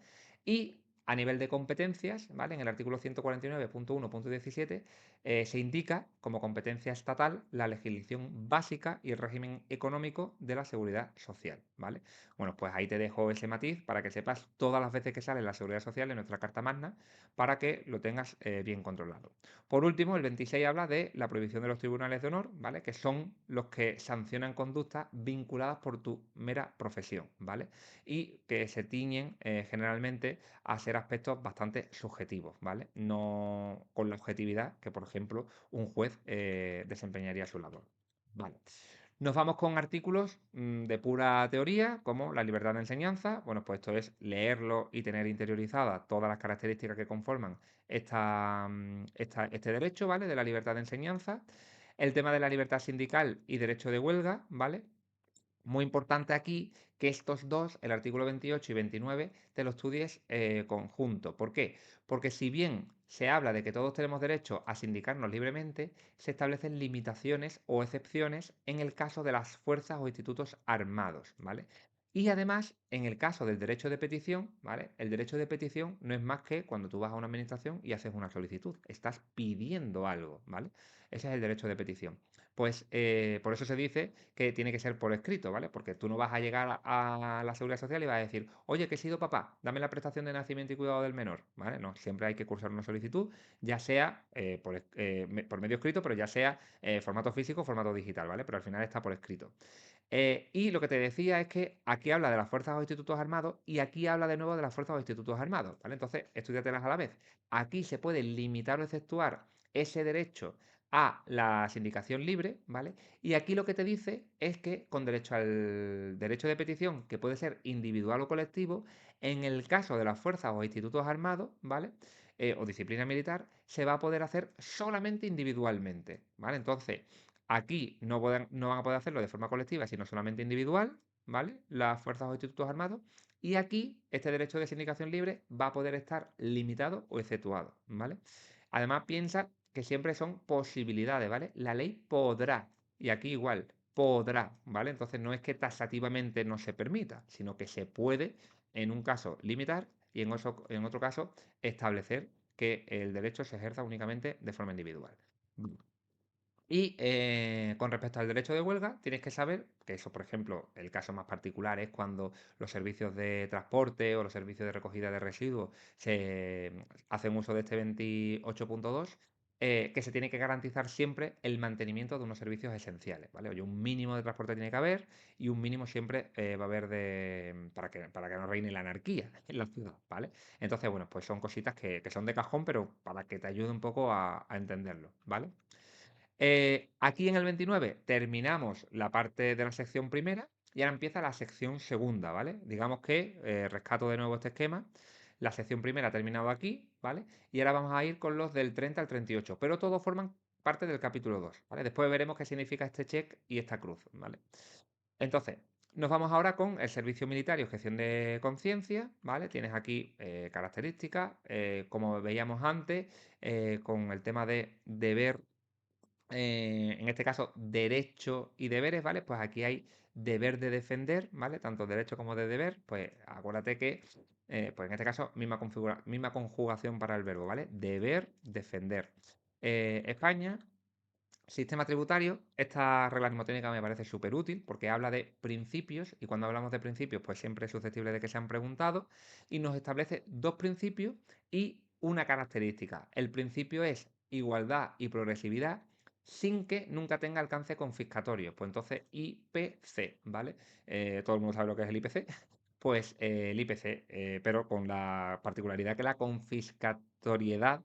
y a nivel de competencias, ¿vale? En el artículo 149.1.17 se indica como competencia estatal la legislación básica y el régimen económico de la seguridad social, ¿vale? Bueno, pues ahí te dejo ese matiz para que sepas todas las veces que sale la seguridad social en nuestra Carta Magna para que lo tengas bien controlado. Por último, el 26 habla de la prohibición de los tribunales de honor, ¿vale? Que son los que sancionan conductas vinculadas por tu mera profesión, ¿vale? Y que se tiñen generalmente a ser aspectos bastante subjetivos, ¿vale? No con la objetividad que, por ejemplo, un juez desempeñaría su labor. Vale. Nos vamos con artículos de pura teoría, como la libertad de enseñanza. Bueno, pues esto es leerlo y tener interiorizadas todas las características que conforman este derecho, ¿vale? De la libertad de enseñanza. El tema de la libertad sindical y derecho de huelga, ¿vale? Muy importante aquí que estos dos, el artículo 28 y 29, te lo estudies conjunto. ¿Por qué? Porque si bien se habla de que todos tenemos derecho a sindicarnos libremente, se establecen limitaciones o excepciones en el caso de las fuerzas o institutos armados, ¿vale? Y además, en el caso del derecho de petición, ¿vale? El derecho de petición no es más que cuando tú vas a una administración y haces una solicitud. Estás pidiendo algo, ¿vale? Ese es el derecho de petición. Pues por eso se dice que tiene que ser por escrito, ¿vale? Porque tú no vas a llegar a la Seguridad Social y vas a decir, oye, que he sido papá, dame la prestación de nacimiento y cuidado del menor, ¿vale? No, siempre hay que cursar una solicitud, ya sea por medio escrito, pero ya sea formato físico o formato digital, ¿vale? Pero al final está por escrito. Y lo que te decía es que aquí habla de las fuerzas o institutos armados y aquí habla de nuevo de las fuerzas o institutos armados, ¿vale? Entonces, estudiatelas a la vez. Aquí se puede limitar o exceptuar ese derecho a la sindicación libre, ¿vale? Y aquí lo que te dice es que con derecho al derecho de petición, que puede ser individual o colectivo, en el caso de las fuerzas o institutos armados, ¿vale? O disciplina militar, se va a poder hacer solamente individualmente, ¿vale? Entonces, aquí no van a poder hacerlo de forma colectiva, sino solamente individual, ¿vale? Las fuerzas o institutos armados. Y aquí, este derecho de sindicación libre va a poder estar limitado o exceptuado, ¿vale? Además, piensa que siempre son posibilidades, ¿vale? La ley podrá, y aquí igual, podrá, ¿vale? Entonces no es que taxativamente no se permita, sino que se puede, en un caso, limitar y en otro caso, establecer que el derecho se ejerza únicamente de forma individual. Y con respecto al derecho de huelga, tienes que saber que eso, por ejemplo, el caso más particular es cuando los servicios de transporte o los servicios de recogida de residuos se hacen uso de este 28.2, que se tiene que garantizar siempre el mantenimiento de unos servicios esenciales, ¿vale? Oye, un mínimo de transporte tiene que haber y un mínimo siempre va a haber para que no reine la anarquía en la ciudad, ¿vale? Entonces, bueno, pues son cositas que son de cajón, pero para que te ayude un poco a entenderlo, ¿vale? Aquí en el 29 terminamos la parte de la sección primera y ahora empieza la sección segunda, ¿vale? Digamos que rescato de nuevo este esquema. La sección primera ha terminado aquí, ¿vale? Y ahora vamos a ir con los del 30 al 38, pero todos forman parte del capítulo 2, ¿vale? Después veremos qué significa este check y esta cruz, ¿vale? Entonces, nos vamos ahora con el servicio militar y objeción de conciencia, ¿vale? Tienes aquí características, como veíamos antes, con el tema de deber En este caso, derecho y deberes, ¿vale? Pues aquí hay deber de defender, ¿vale? Tanto derecho como de deber, pues acuérdate que, pues en este caso, misma conjugación para el verbo, ¿vale? Deber, defender. España, sistema tributario, esta regla mnemotécnica me parece súper útil porque habla de principios y cuando hablamos de principios pues siempre es susceptible de que sean preguntados y nos establece dos principios y una característica. El principio es igualdad y progresividad sin que nunca tenga alcance confiscatorio. Pues entonces IPC, ¿vale? Todo el mundo sabe lo que es el IPC. Pues el IPC, pero con la particularidad que la confiscatoriedad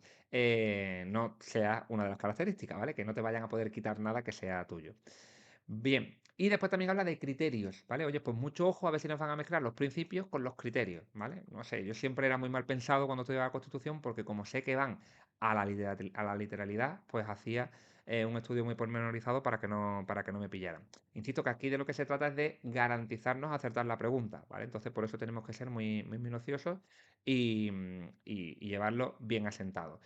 no sea una de las características, ¿vale? Que no te vayan a poder quitar nada que sea tuyo. Bien, y después también habla de criterios, ¿vale? Oye, pues mucho ojo a ver si nos van a mezclar los principios con los criterios, ¿vale? No sé, yo siempre era muy mal pensado cuando estudiaba la Constitución porque como sé que van a la literalidad, pues hacía un estudio muy pormenorizado para que no me pillaran. Insisto que aquí de lo que se trata es de garantizarnos acertar la pregunta, ¿vale? Entonces por eso tenemos que ser muy minuciosos y llevarlo bien asentado.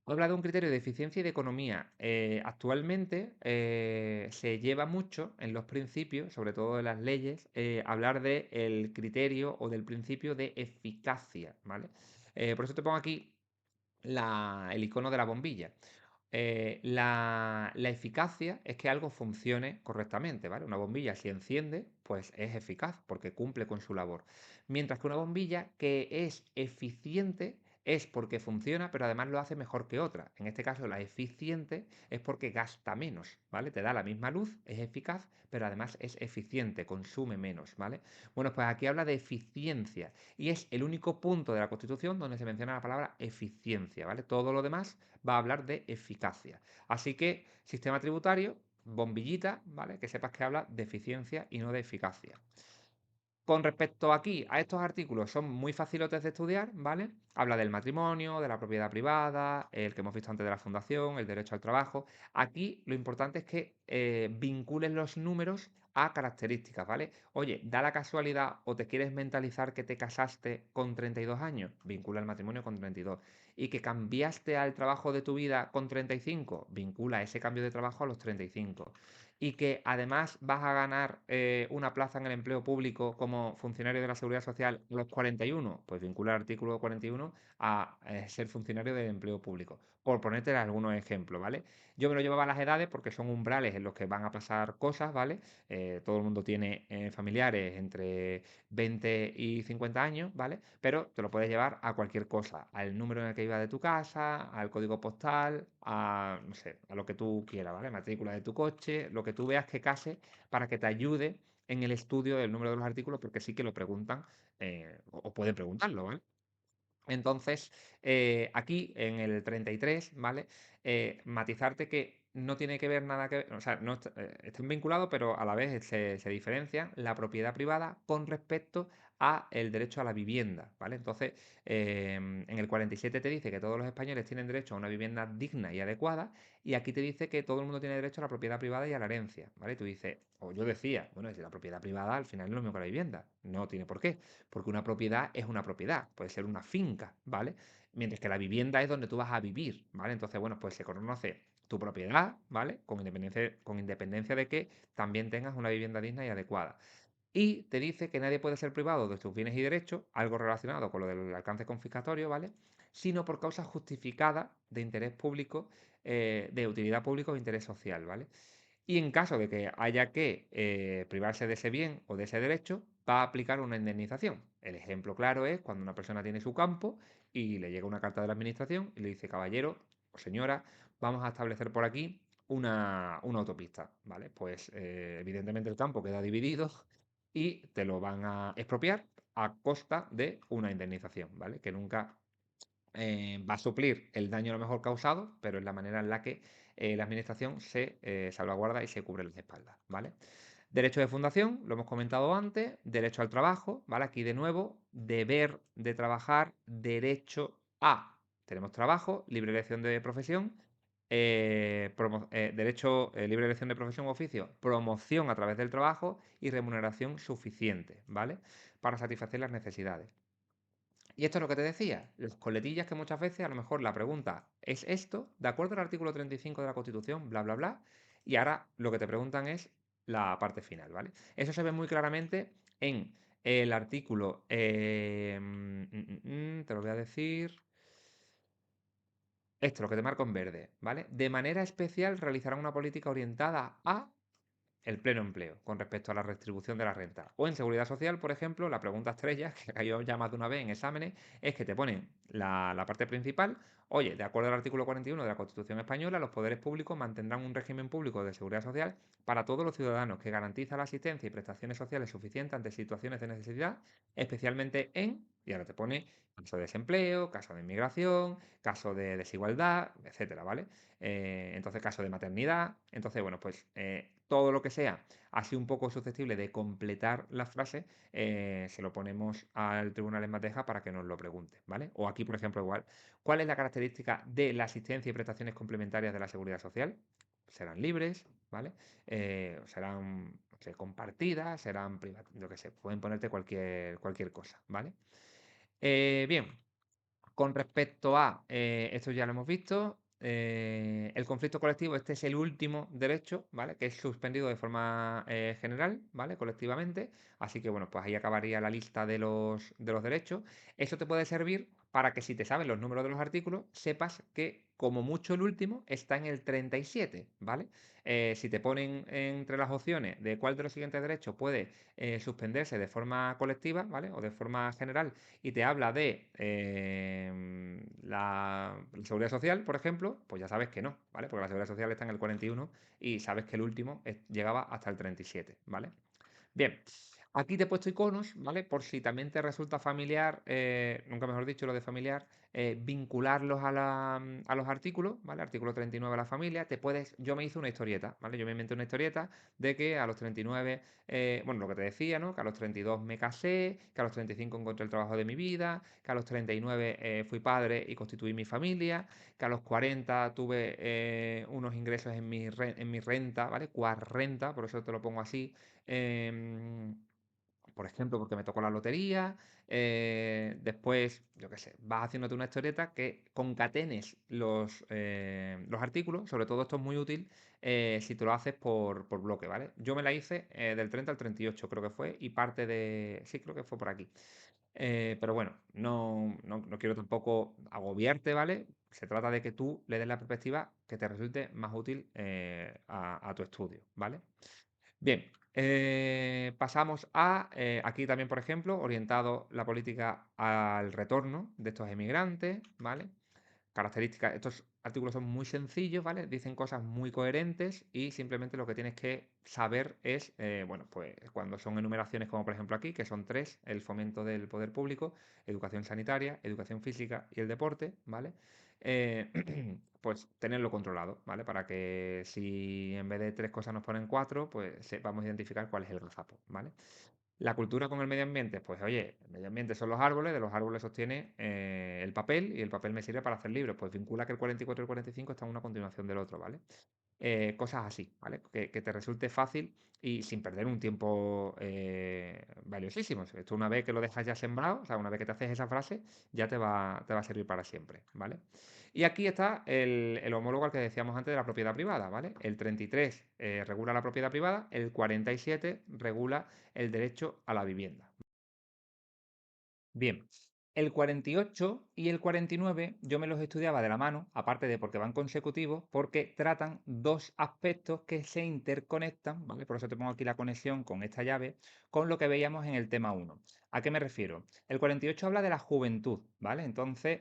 Habla de un criterio de eficiencia y de economía. Actualmente se lleva mucho en los principios, sobre todo en las leyes, hablar del criterio o del principio de eficacia, ¿vale? Por eso te pongo aquí el icono de la bombilla. La eficacia es que algo funcione correctamente, ¿vale? Una bombilla si enciende, pues es eficaz porque cumple con su labor. Mientras que una bombilla que es eficiente es porque funciona, pero además lo hace mejor que otra. En este caso, la eficiente es porque gasta menos, ¿vale? Te da la misma luz, es eficaz, pero además es eficiente, consume menos, ¿vale? Bueno, pues aquí habla de eficiencia y es el único punto de la Constitución donde se menciona la palabra eficiencia, ¿vale? Todo lo demás va a hablar de eficacia. Así que, sistema tributario, bombillita, ¿vale? Que sepas que habla de eficiencia y no de eficacia. Con respecto aquí a estos artículos, son muy facilotes de estudiar, ¿vale? Habla del matrimonio, de la propiedad privada, el que hemos visto antes de la fundación, el derecho al trabajo. Aquí lo importante es que vincules los números a características, ¿vale? Oye, da la casualidad o te quieres mentalizar que te casaste con 32 años, vincula el matrimonio con 32. Y que cambiaste al trabajo de tu vida con 35, vincula ese cambio de trabajo a los 35 y que además vas a ganar una plaza en el empleo público como funcionario de la Seguridad Social a los 41, pues vincula el artículo 41 a ser funcionario del empleo público. Por ponerte algunos ejemplos, ¿vale? Yo me lo llevaba a las edades porque son umbrales en los que van a pasar cosas, ¿vale? Todo el mundo tiene familiares entre 20 y 50 años, ¿vale? Pero te lo puedes llevar a cualquier cosa, al número en el que iba de tu casa, al código postal, a, no sé, a lo que tú quieras, ¿vale? Matrícula de tu coche, lo que tú veas que case para que te ayude en el estudio del número de los artículos, porque sí que lo preguntan o pueden preguntarlo, ¿vale? Entonces, aquí en el 33, ¿vale? Matizarte que no tiene que ver nada que ver, o sea, no están vinculados, pero a la vez se diferencian la propiedad privada con respecto a el derecho a la vivienda, ¿vale? Entonces, en el 47 te dice que todos los españoles tienen derecho a una vivienda digna y adecuada, y aquí te dice que todo el mundo tiene derecho a la propiedad privada y a la herencia, ¿vale? Tú dices, o yo decía, bueno, si la propiedad privada al final es lo mismo que la vivienda, no tiene por qué. Porque una propiedad es una propiedad, puede ser una finca, ¿vale? Mientras que la vivienda es donde tú vas a vivir, ¿vale? Entonces, bueno, pues se conoce tu propiedad, ¿vale? Con independencia de que también tengas una vivienda digna y adecuada. Y te dice que nadie puede ser privado de sus bienes y derechos, algo relacionado con lo del alcance confiscatorio, ¿vale? Sino por causa justificada de interés público, de utilidad pública o interés social, ¿vale? Y en caso de que haya que privarse de ese bien o de ese derecho, va a aplicar una indemnización. El ejemplo claro es cuando una persona tiene su campo y le llega una carta de la administración y le dice, caballero o señora, vamos a establecer por aquí una autopista, ¿vale? Pues evidentemente el campo queda dividido y te lo van a expropiar a costa de una indemnización, ¿vale? Que nunca va a suplir el daño a lo mejor causado, pero es la manera en la que la administración se salvaguarda y se cubre las espaldas, ¿vale? Derecho de fundación, lo hemos comentado antes, derecho al trabajo, ¿vale? Aquí de nuevo, deber de trabajar, derecho a. Tenemos trabajo, libre elección de profesión, derecho, libre elección de profesión u oficio, promoción a través del trabajo y remuneración suficiente, ¿vale? Para satisfacer las necesidades. Y esto es lo que te decía, las coletillas que muchas veces a lo mejor la pregunta es esto, de acuerdo al artículo 35 de la Constitución, bla, bla, bla, y ahora lo que te preguntan es la parte final, ¿vale? Eso se ve muy claramente en el artículo, te lo voy a decir, esto, lo que te marco en verde, ¿vale? De manera especial realizarán una política orientada a el pleno empleo con respecto a la redistribución de la renta. O en seguridad social, por ejemplo, la pregunta estrella, que cayó ya más de una vez en exámenes, es que te ponen la parte principal. Oye, de acuerdo al artículo 41 de la Constitución española, los poderes públicos mantendrán un régimen público de seguridad social para todos los ciudadanos que garantiza la asistencia y prestaciones sociales suficientes ante situaciones de necesidad, especialmente en, y ahora te pone caso de desempleo, caso de inmigración, caso de desigualdad, etcétera, ¿vale? Entonces, caso de maternidad. Entonces, bueno, pues todo lo que sea así un poco susceptible de completar la frase, se lo ponemos al tribunal en bandeja para que nos lo pregunte, ¿vale? O aquí, por ejemplo, igual, ¿cuál es la característica de la asistencia y prestaciones complementarias de la seguridad social? Serán libres, ¿vale? Serán no sé, compartidas, serán privadas, yo qué sé, pueden ponerte cualquier cosa, ¿vale? Bien, con respecto a, esto ya lo hemos visto, el conflicto colectivo, este es el último derecho, ¿vale? Que es suspendido de forma general, ¿vale? Colectivamente. Así que, bueno, pues ahí acabaría la lista de los derechos. Eso te puede servir para que si te sabes los números de los artículos, sepas que como mucho el último está en el 37, ¿vale? Si te ponen entre las opciones de cuál de los siguientes derechos puede suspenderse de forma colectiva, ¿vale? O de forma general, y te habla de la seguridad social, por ejemplo, pues ya sabes que no, ¿vale? Porque la seguridad social está en el 41 y sabes que el último llegaba hasta el 37, ¿vale? Bien, aquí te he puesto iconos, ¿vale? Por si también te resulta familiar, nunca mejor dicho lo de familiar, vincularlos a los artículos, ¿vale? Artículo 39 de la familia, yo me hice una historieta, ¿vale? Yo me inventé una historieta de que a los 39, bueno, lo que te decía, ¿no? Que a los 32 me casé, que a los 35 encontré el trabajo de mi vida, que a los 39 fui padre y constituí mi familia, que a los 40 tuve unos ingresos en mi renta, ¿vale? Renta, por eso te lo pongo así, por ejemplo, porque me tocó la lotería. Después, yo qué sé, vas haciéndote una historieta que concatenes los artículos. Sobre todo esto es muy útil si te lo haces por bloque, ¿vale? Yo me la hice del 30 al 38, creo que fue, y parte de... Sí, creo que fue por aquí. Pero bueno, no quiero tampoco agobiarte, ¿vale? Se trata de que tú le des la perspectiva que te resulte más útil a tu estudio, ¿vale? Bien, pasamos a, aquí también, por ejemplo, orientado la política al retorno de estos emigrantes, ¿vale? Características, estos artículos son muy sencillos, ¿vale? Dicen cosas muy coherentes y simplemente lo que tienes que saber es, bueno, pues cuando son enumeraciones como por ejemplo aquí, que son tres, el fomento del poder público, educación sanitaria, educación física y el deporte, ¿vale? Pues tenerlo controlado, ¿vale? Para que si en vez de tres cosas nos ponen cuatro, pues sepamos identificar cuál es el gazapo, ¿vale? La cultura con el medio ambiente, pues oye, el medio ambiente son los árboles, de los árboles sostiene el papel y el papel me sirve para hacer libros. Pues vincula que el 44 y el 45 están una continuación del otro, ¿vale? Cosas así, ¿vale? Que te resulte fácil y sin perder un tiempo valiosísimo. Esto una vez que lo dejas ya sembrado, o sea, una vez que te haces esa frase, ya te va a servir para siempre, ¿vale? Y aquí está el homólogo al que decíamos antes de la propiedad privada, ¿vale? El 33 regula la propiedad privada, el 47 regula el derecho a la vivienda. Bien, el 48 y el 49 yo me los estudiaba de la mano, aparte de porque van consecutivos, porque tratan dos aspectos que se interconectan, ¿vale? Por eso te pongo aquí la conexión con esta llave, con lo que veíamos en el tema 1. ¿A qué me refiero? El 48 habla de la juventud, ¿vale? Entonces,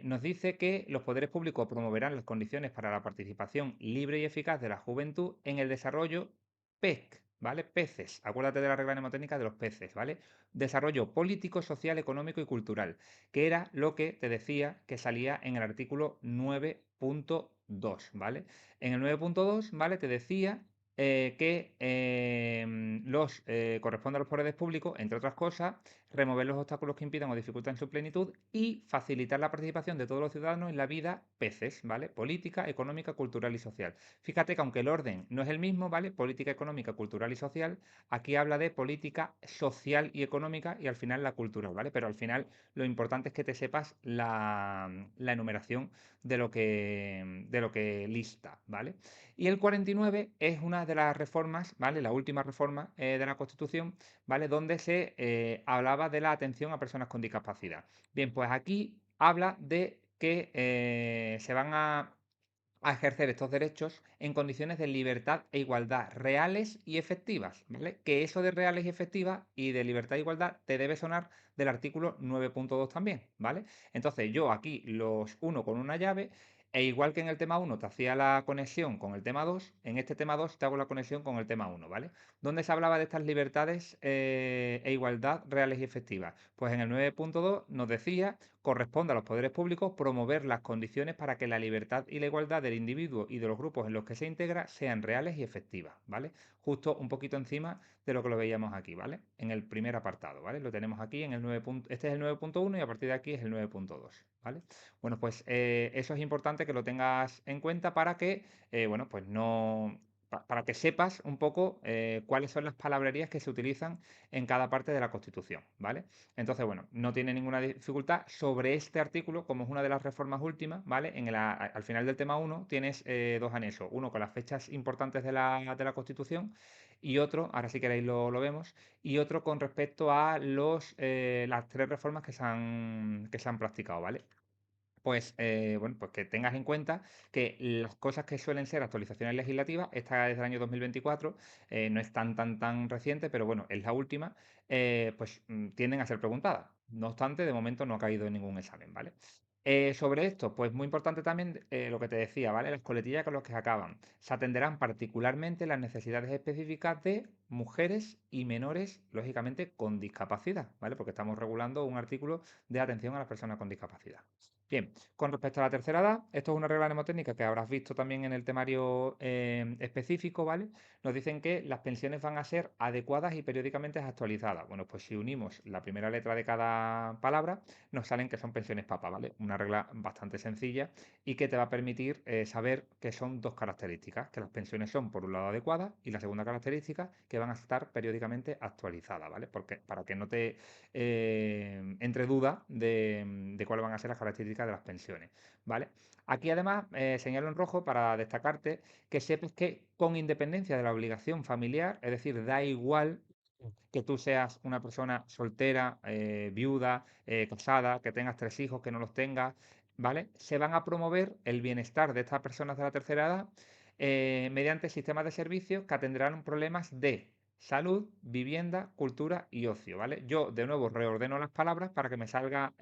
nos dice que los poderes públicos promoverán las condiciones para la participación libre y eficaz de la juventud en el desarrollo PEC, ¿vale? Peces, acuérdate de la regla mnemotécnica de los peces, ¿vale? Desarrollo político, social, económico y cultural, que era lo que te decía que salía en el artículo 9.2, ¿vale? En el 9.2, ¿vale? Te decía que los corresponde a los poderes públicos, entre otras cosas, remover los obstáculos que impidan o dificultan su plenitud y facilitar la participación de todos los ciudadanos en la vida PECES, ¿vale? Política, económica, cultural y social. Fíjate que aunque el orden no es el mismo, ¿vale? Política, económica, cultural y social, aquí habla de política social y económica y al final la cultural, ¿vale? Pero al final lo importante es que te sepas la enumeración de lo que lista, ¿vale? Y el 49 es una de las reformas, ¿vale? La última reforma de la Constitución, ¿vale? Donde se hablaba de la atención a personas con discapacidad. Bien, pues aquí habla de que se van a ejercer estos derechos en condiciones de libertad e igualdad reales y efectivas, ¿vale? Que eso de reales y efectivas y de libertad e igualdad te debe sonar del artículo 9.2 también, ¿vale? Entonces yo aquí los uno con una llave e igual que en el tema 1 te hacía la conexión con el tema 2, en este tema 2 te hago la conexión con el tema 1, ¿vale? ¿Dónde se hablaba de estas libertades e igualdad reales y efectivas? Pues en el 9.2 nos decía corresponde a los poderes públicos promover las condiciones para que la libertad y la igualdad del individuo y de los grupos en los que se integra sean reales y efectivas, ¿vale? Justo un poquito encima de lo que lo veíamos aquí, ¿vale? En el primer apartado, ¿vale? Lo tenemos aquí en el 9. Este es el 9.1 y a partir de aquí es el 9.2, ¿vale? Bueno, pues eso es importante que lo tengas en cuenta para que, bueno, pues no para que sepas un poco cuáles son las palabrerías que se utilizan en cada parte de la Constitución, ¿vale? Entonces, bueno, no tiene ninguna dificultad. Sobre este artículo, como es una de las reformas últimas, ¿vale? Al final del tema 1 tienes dos anexos. Uno con las fechas importantes de la Constitución y otro, ahora si queréis lo vemos, y otro con respecto a las tres reformas que se han practicado, ¿vale? Pues, bueno, pues que tengas en cuenta que las cosas que suelen ser actualizaciones legislativas, esta es del año 2024, no es tan reciente, pero bueno, es la última, pues tienden a ser preguntadas. No obstante, de momento no ha caído en ningún examen, ¿vale? Sobre esto, pues muy importante también lo que te decía, ¿vale? Las coletillas con las que se acaban. Se atenderán particularmente las necesidades específicas de mujeres y menores, lógicamente, con discapacidad, ¿vale? Porque estamos regulando un artículo de atención a las personas con discapacidad. Bien, con respecto a la tercera edad, esto es una regla mnemotécnica que habrás visto también en el temario específico, ¿vale? Nos dicen que las pensiones van a ser adecuadas y periódicamente actualizadas. Bueno, pues si unimos la primera letra de cada palabra, nos salen que son pensiones papa, ¿vale? Una regla bastante sencilla y que te va a permitir saber que son dos características, que las pensiones son por un lado adecuadas y la segunda característica que van a estar periódicamente actualizadas, ¿vale? Porque para que no te entre duda de cuáles van a ser las características de las pensiones, ¿vale? Aquí además señalo en rojo para destacarte que sepas que con independencia de la obligación familiar, es decir, da igual que tú seas una persona soltera, viuda, casada, que tengas tres hijos, que no los tengas, ¿vale? Se van a promover el bienestar de estas personas de la tercera edad mediante sistemas de servicios que atenderán problemas de salud, vivienda, cultura y ocio, ¿vale? Yo de nuevo reordeno las palabras para que me salga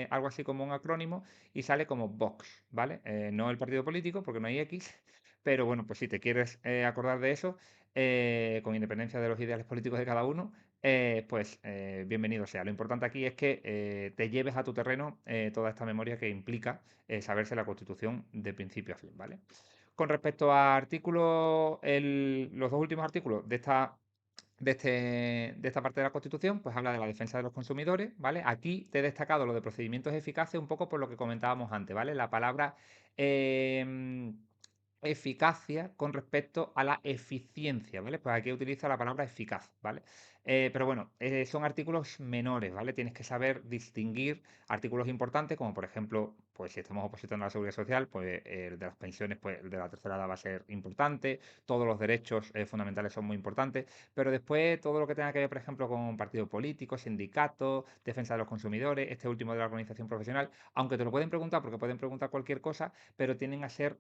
algo así como un acrónimo y sale como Vox, ¿vale? No el partido político porque no hay X, pero bueno, pues si te quieres acordar de eso, con independencia de los ideales políticos de cada uno, pues bienvenido sea. Lo importante aquí es que te lleves a tu terreno toda esta memoria que implica saberse la Constitución de principio a fin, ¿vale? Con respecto a artículos, los dos últimos artículos de esta parte de la Constitución, pues habla de la defensa de los consumidores, ¿vale? Aquí te he destacado lo de procedimientos eficaces un poco por lo que comentábamos antes, ¿vale? La palabra eficacia con respecto a la eficiencia, ¿vale? Pues aquí utiliza la palabra eficaz, ¿vale? Pero bueno, son artículos menores, ¿vale? Tienes que saber distinguir artículos importantes, como por ejemplo, pues si estamos opositando a la seguridad social, pues el de las pensiones, pues el de la tercera edad va a ser importante, todos los derechos fundamentales son muy importantes, pero después todo lo que tenga que ver, por ejemplo, con partido político, sindicatos, defensa de los consumidores, este último de la organización profesional, aunque te lo pueden preguntar, porque pueden preguntar cualquier cosa, pero tienden a ser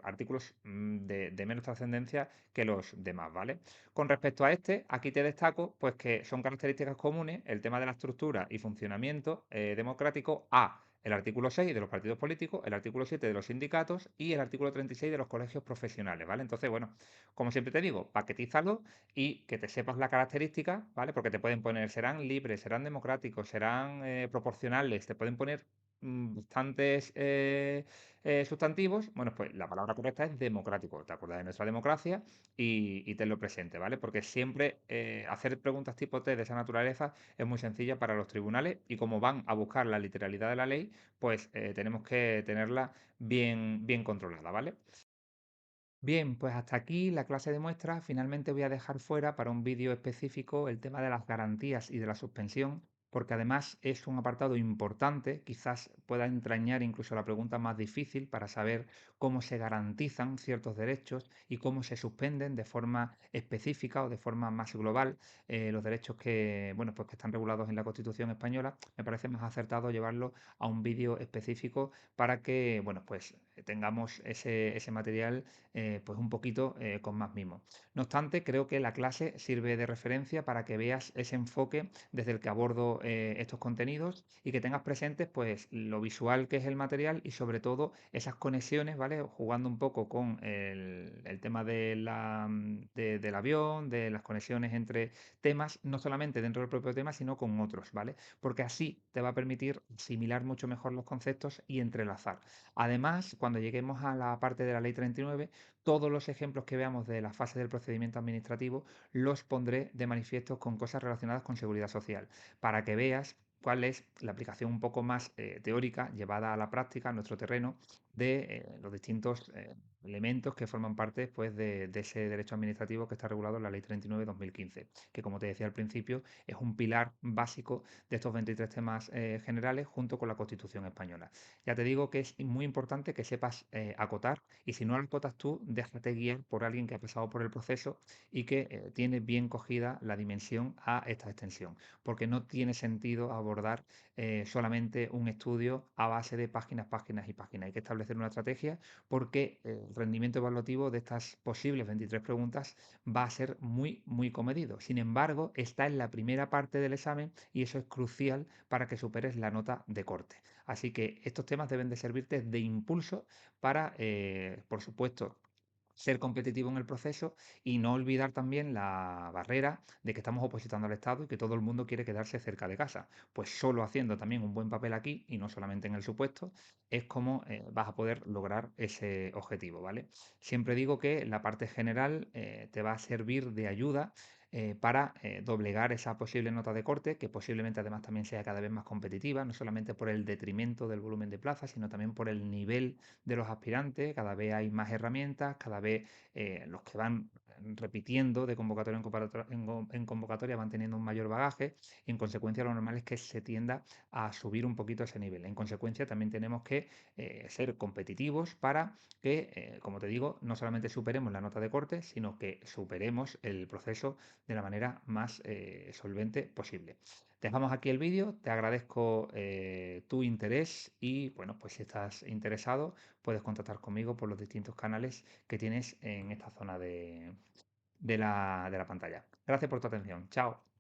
artículos de menos trascendencia que los demás, ¿vale? Con respecto a este, aquí te destaco pues que son características comunes el tema de la estructura y funcionamiento democrático a el artículo 6 de los partidos políticos, el artículo 7 de los sindicatos y el artículo 36 de los colegios profesionales, ¿vale? Entonces, bueno, como siempre te digo, paquetízalo y que te sepas la característica, ¿vale? Porque te pueden poner, serán libres, serán democráticos, serán proporcionales, te pueden poner bastantes sustantivos, bueno, pues la palabra correcta es democrático. Te acuerdas de nuestra democracia y tenlo presente, ¿vale? Porque siempre hacer preguntas tipo T de esa naturaleza es muy sencilla para los tribunales y como van a buscar la literalidad de la ley, pues tenemos que tenerla bien controlada, ¿vale? Bien, pues hasta aquí la clase de muestras. Finalmente voy a dejar fuera para un vídeo específico el tema de las garantías y de la suspensión, porque además es un apartado importante, quizás pueda entrañar incluso la pregunta más difícil para saber cómo se garantizan ciertos derechos y cómo se suspenden de forma específica o de forma más global los derechos que, bueno, pues que están regulados en la Constitución española. Me parece más acertado llevarlo a un vídeo específico para que, bueno, pues tengamos ese material pues un poquito con más mimo. No obstante, creo que la clase sirve de referencia para que veas ese enfoque desde el que abordo estos contenidos y que tengas presentes pues lo visual que es el material y sobre todo esas conexiones, ¿vale? Jugando un poco con el tema del avión, de las conexiones entre temas, no solamente dentro del propio tema, sino con otros, ¿vale? Porque así te va a permitir asimilar mucho mejor los conceptos y entrelazar. Además, cuando lleguemos a la parte de la ley 39, todos los ejemplos que veamos de la fase del procedimiento administrativo los pondré de manifiesto con cosas relacionadas con seguridad social, para que veas cuál es la aplicación un poco más teórica llevada a la práctica, a nuestro terreno, de los distintos elementos que forman parte pues, de ese derecho administrativo que está regulado en la Ley 39/2015, que como te decía al principio es un pilar básico de estos 23 temas generales junto con la Constitución española. Ya te digo que es muy importante que sepas acotar y si no lo acotas tú, déjate guiar por alguien que ha pasado por el proceso y que tiene bien cogida la dimensión a esta extensión, porque no tiene sentido abordar solamente un estudio a base de páginas, páginas y páginas. Hay que establecer una estrategia porque el rendimiento evaluativo de estas posibles 23 preguntas va a ser muy comedido. Sin embargo, está en la primera parte del examen y eso es crucial para que superes la nota de corte. Así que estos temas deben de servirte de impulso para, por supuesto, ser competitivo en el proceso y no olvidar también la barrera de que estamos opositando al Estado y que todo el mundo quiere quedarse cerca de casa. Pues solo haciendo también un buen papel aquí y no solamente en el supuesto es como vas a poder lograr ese objetivo, ¿vale? Siempre digo que la parte general te va a servir de ayuda para doblegar esa posible nota de corte, que posiblemente además también sea cada vez más competitiva, no solamente por el detrimento del volumen de plazas, sino también por el nivel de los aspirantes, cada vez hay más herramientas, cada vez los que van repitiendo de convocatoria en convocatoria van teniendo un mayor bagaje y en consecuencia lo normal es que se tienda a subir un poquito ese nivel. En consecuencia también tenemos que ser competitivos para que, como te digo, no solamente superemos la nota de corte, sino que superemos el proceso de la manera más solvente posible. Dejamos aquí el vídeo, te agradezco tu interés y bueno, pues si estás interesado puedes contactar conmigo por los distintos canales que tienes en esta zona de la pantalla. Gracias por tu atención. Chao.